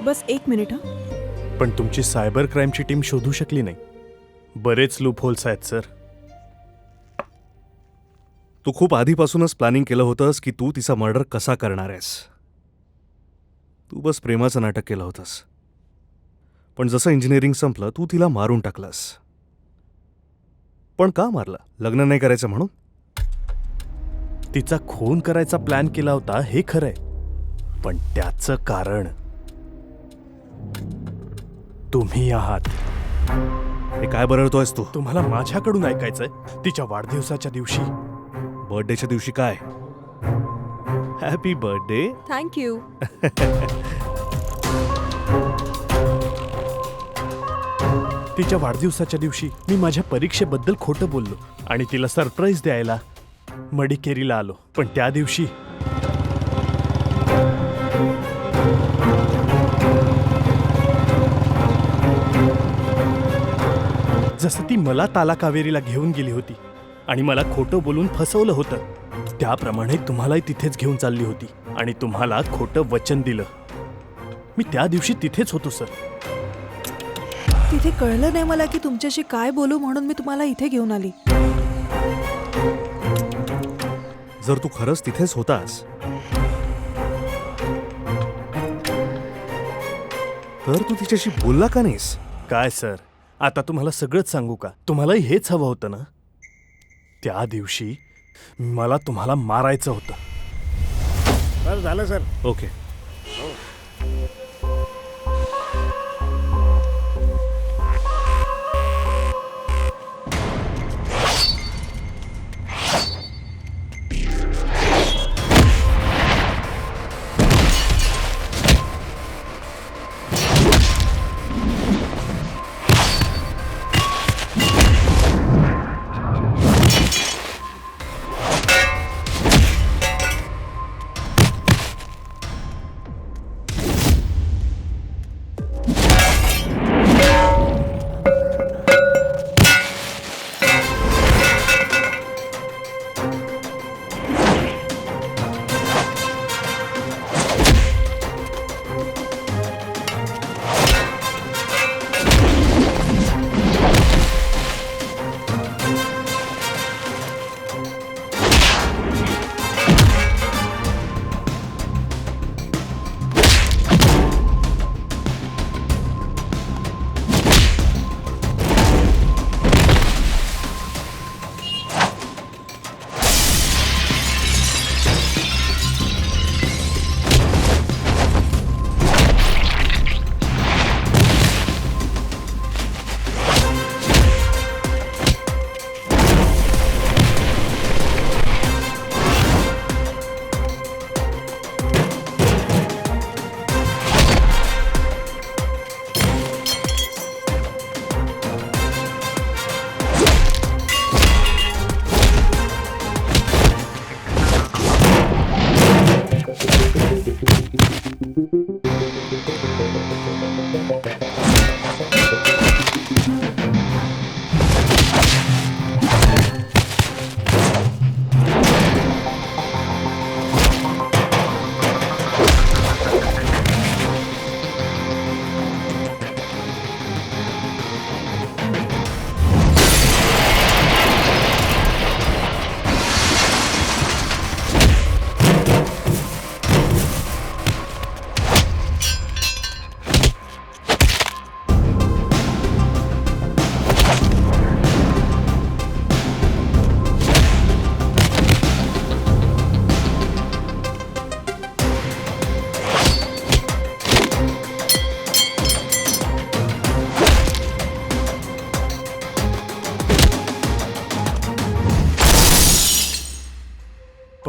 बस 1 मिनिट. पण तुमची सायबर क्राईमची टीम शोधू शकली नाही. बरेच लूप होल्स आहेत सर. तू खूप आधीपासूनच प्लॅनिंग केलं होतंस की तू तिचा मर्डर कसा करणार आहेस. तू बस प्रेमाचं नाटक केलं होतंस. पण जसं इंजिनिअरिंग संपलं तू तिला मारून टाकलंस. पण का मारलं? लग्न नाही करायचं म्हणून? तिचा खून करायचा प्लॅन केला होता हे खरंय, पण त्याचं कारण तुम्ही आहात. हे काय बरळतोयस तू? तुम्हाला माझ्याकडून ऐकायचंय. तिच्या वाढदिवसाच्या दिवशी, बर्थडेच्या दिवशी काय? Happy birthday. थँक्यू. तिच्या वाढदिवसाच्या दिवशी मी माझ्या परीक्षेबद्दल खोटं बोललो आणि तिला सरप्राईज द्यायला मडिकेरीला आलो. पण त्या दिवशी जसं ती मला ताला कावेरीला घेऊन गेली होती आणि मला खोटं बोलून फसवलं होतं, त्याप्रमाणे तुम्हालाही तिथेच घेऊन चालली होती आणि तुम्हाला खोटं वचन दिलं. मी त्या दिवशी तिथेच होतो सर. तिथे कळलं नाही मला की तुमच्याशी काय बोलू, म्हणून मी तुम्हाला इथे घेऊन आली. जर तू खरंच तिथेच होतास तर तू तिच्याशी बोलला का नाहीस? काय सर, आता तुम्हाला सगळंच सांगू का? तुम्हालाही हेच हवं होतं ना? त्या दिवशी मला तुम्हाला मारायचं होतं. सर झालं सर. ओके.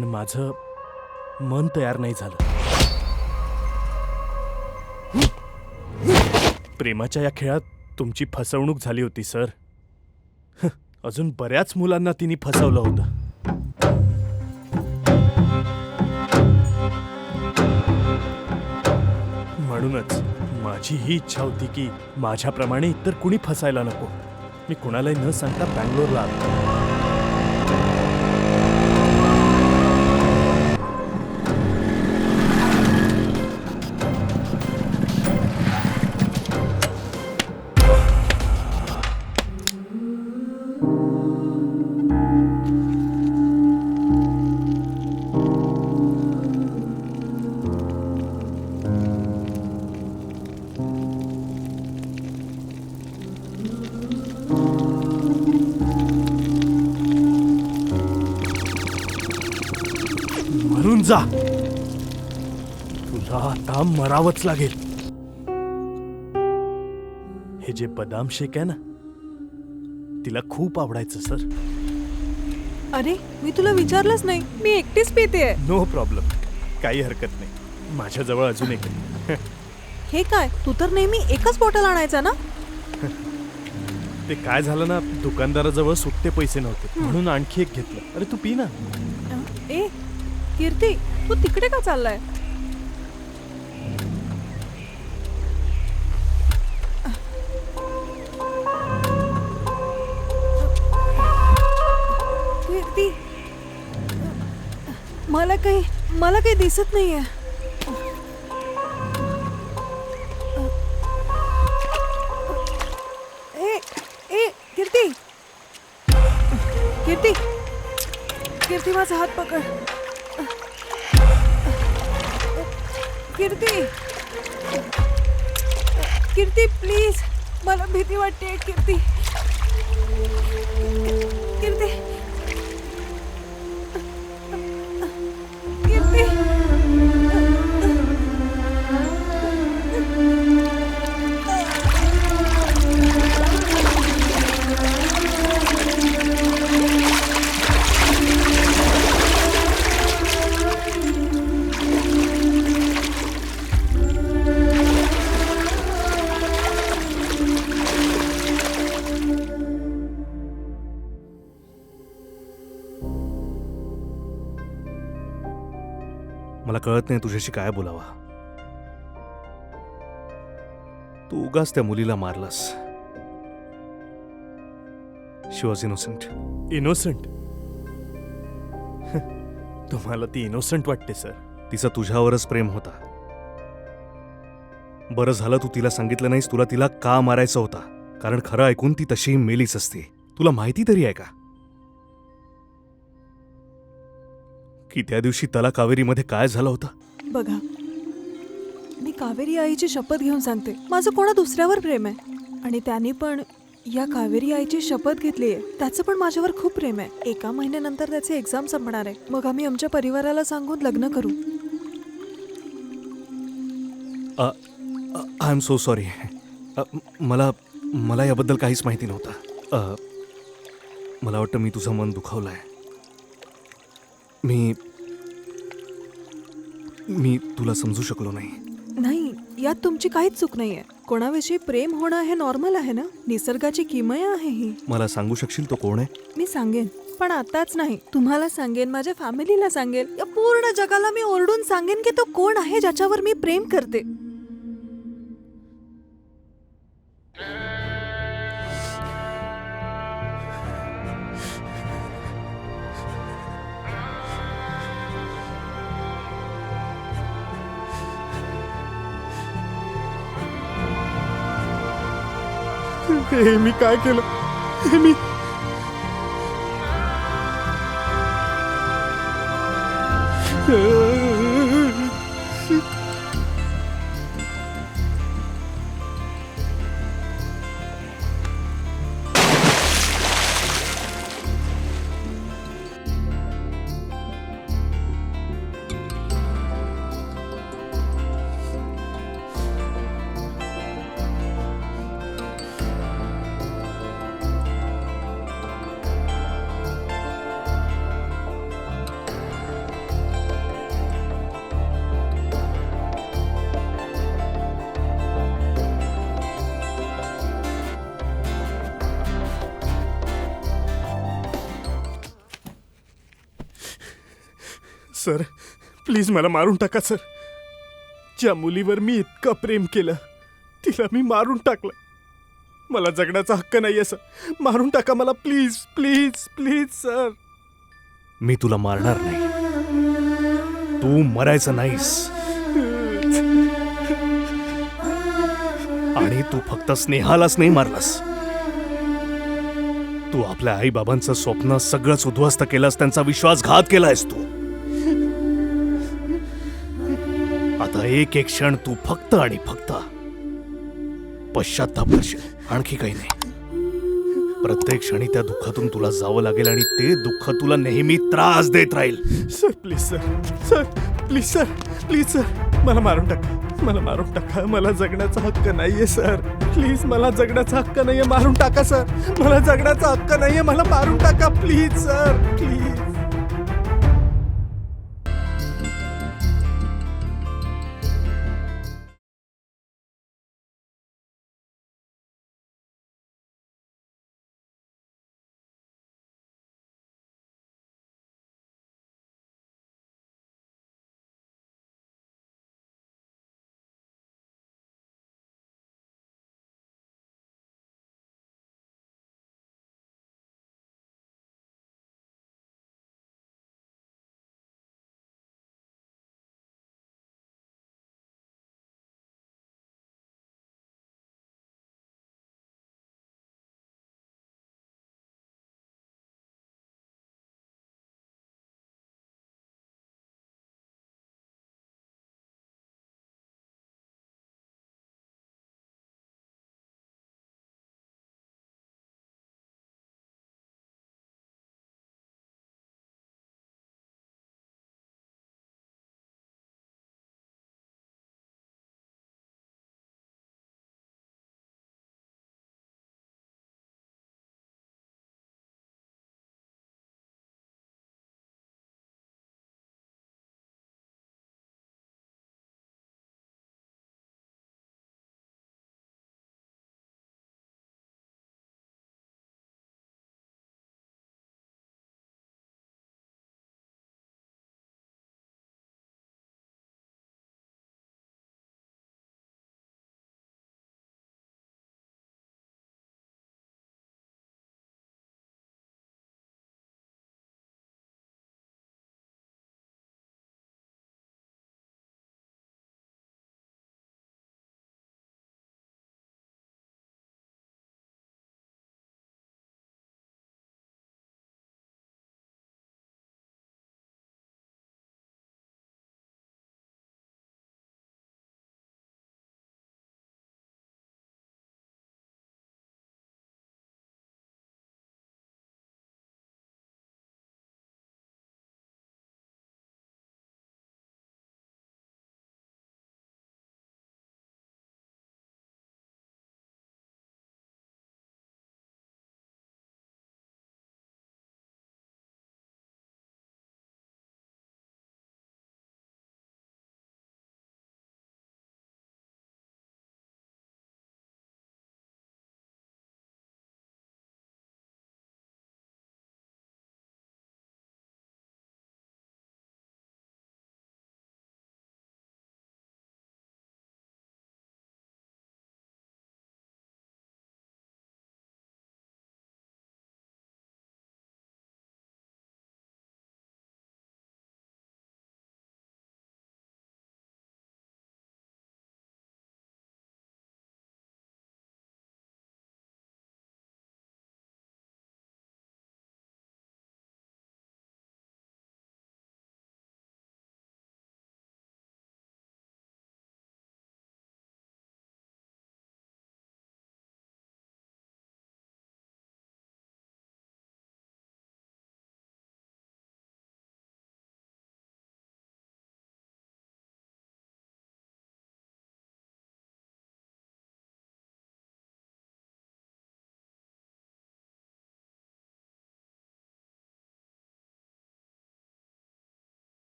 पण माझं मन तयार नाही झालं. प्रेमाच्या या खेळात तुमची फसवणूक झाली होती सर. अजून बऱ्याच मुलांना तिने फसवलं होतं. म्हणूनच माझी ही इच्छा होती की माझ्याप्रमाणे इतर कुणी फसायला नको. मी कुणालाही न सांगता बँगलोरला आलो. मरून जा. तुला आता मरावंच लागेल. हे जे बदाम शेक आहे ना, तिला खूप आवडायचं सर. अरे मी तुला विचारलंच नाही. मी एकटीच पिते. नो प्रॉब्लेम, काही हरकत नाही. माझ्याजवळ अजून एक आहे. हे काय, तू तर नेहमी एकच बॉटल आणायचा ना? ते काय झालं ना, दुकानदाराजवळ सुट्टे पैसे नव्हते म्हणून आणखी एक घेतलं. अरे तू पी ना. ए कीर्ती, तू तिकडे का चाललाय? कीर्ती, मला काही दिसत नाहीये. ए कीर्ती, कीर्ती, कीर्ती माझा हात पकड. कीर्ती, कीर्ती प्लीज, मला भीती वाटते. कीर्ती, कीर्ती, कीर्ती. मला कळत नाही तुझ्याशी काय बोलावा. तू उगाच त्या मुलीला मारलास. शी वॉज इनोसेंट. इनोसंट? तुम्हाला ती इनोसंट वाटते सर? तिचं तुझ्यावरच प्रेम होता. बरं झालं तू तिला सांगितलं नाहीस तुला तिला का मारायचं होता. कारण खरं ऐकून ती तशी मेलीच असते. तुला माहिती तरी आहे का की त्या दिवशी तला कावेरीमध्ये काय झालं होतं? बघा, मी कावेरी आईची शपथ घेऊन सांगते, माझं कोणा दुसऱ्यावर प्रेम आहे. आणि त्याने पण या कावेरी आईची शपथ घेतली आहे. त्याचं पण माझ्यावर खूप प्रेम आहे. 1 महिन्यानंतर त्याचे एक्झाम संपणार आहे. मग आम्ही आमच्या परिवाराला सांगून लग्न करू. I am so sorry. मला याबद्दल काहीच माहिती नव्हतं. मला वाटतं मी तुझं मन दुखावलंय. मी तुला समजू शकलो नाही. नाही, यात तुमची काहीच चूक नाहीये. कोणाविषयी प्रेम होणं हे नॉर्मल आहे ना. निसर्गाची किमया आहे ही. मला सांगू शकशील तो कोण आहे? मी सांगेन, पण आताच नाही. तुम्हाला सांगेन, माझ्या फॅमिलीला सांगेन, या पूर्ण जगाला मी ओरडून सांगेन की तो कोण आहे ज्याच्यावर मी प्रेम करते. हे मी काय केलं? हे मी सर प्लीज मला मारून टाका सर. ज्या मुलीवर मी इतकं प्रेम केलं तिला मी मारून टाकलं. मला जगण्याचा हक्क नाहीये सर. मारून टाका मला प्लीज प्लीज प्लीज सर. मी तुला मारणार नाही. तू मरायचं नाहीस. आणि तू फक्त स्नेहालाच नाही मारलास. तू आपल्या आई बाबांचं स्वप्न सगळंच उद्ध्वस्त केलंस. त्यांचा विश्वासघात केलायस तू. आता एक एक क्षण तू फक्त आणि फक्त पश्चाताप करशील. आणखी काही नाही. प्रत्येक क्षणी त्या दुःखातून तुला जावं लागेल आणि ते दुःख तुला नेहमी त्रास देत राहील. Sir please sir. Sir please sir. Please sir मला मारून टाका. मला मारून टाका. मला जगण्याचा हक्क नाहीये सर. प्लीज मला जगण्याचा हक्क नाहीये. मारून टाका सर. मला जगण्याचा हक्क नाहीये. मला मारून टाका प्लीज सर. प्लीज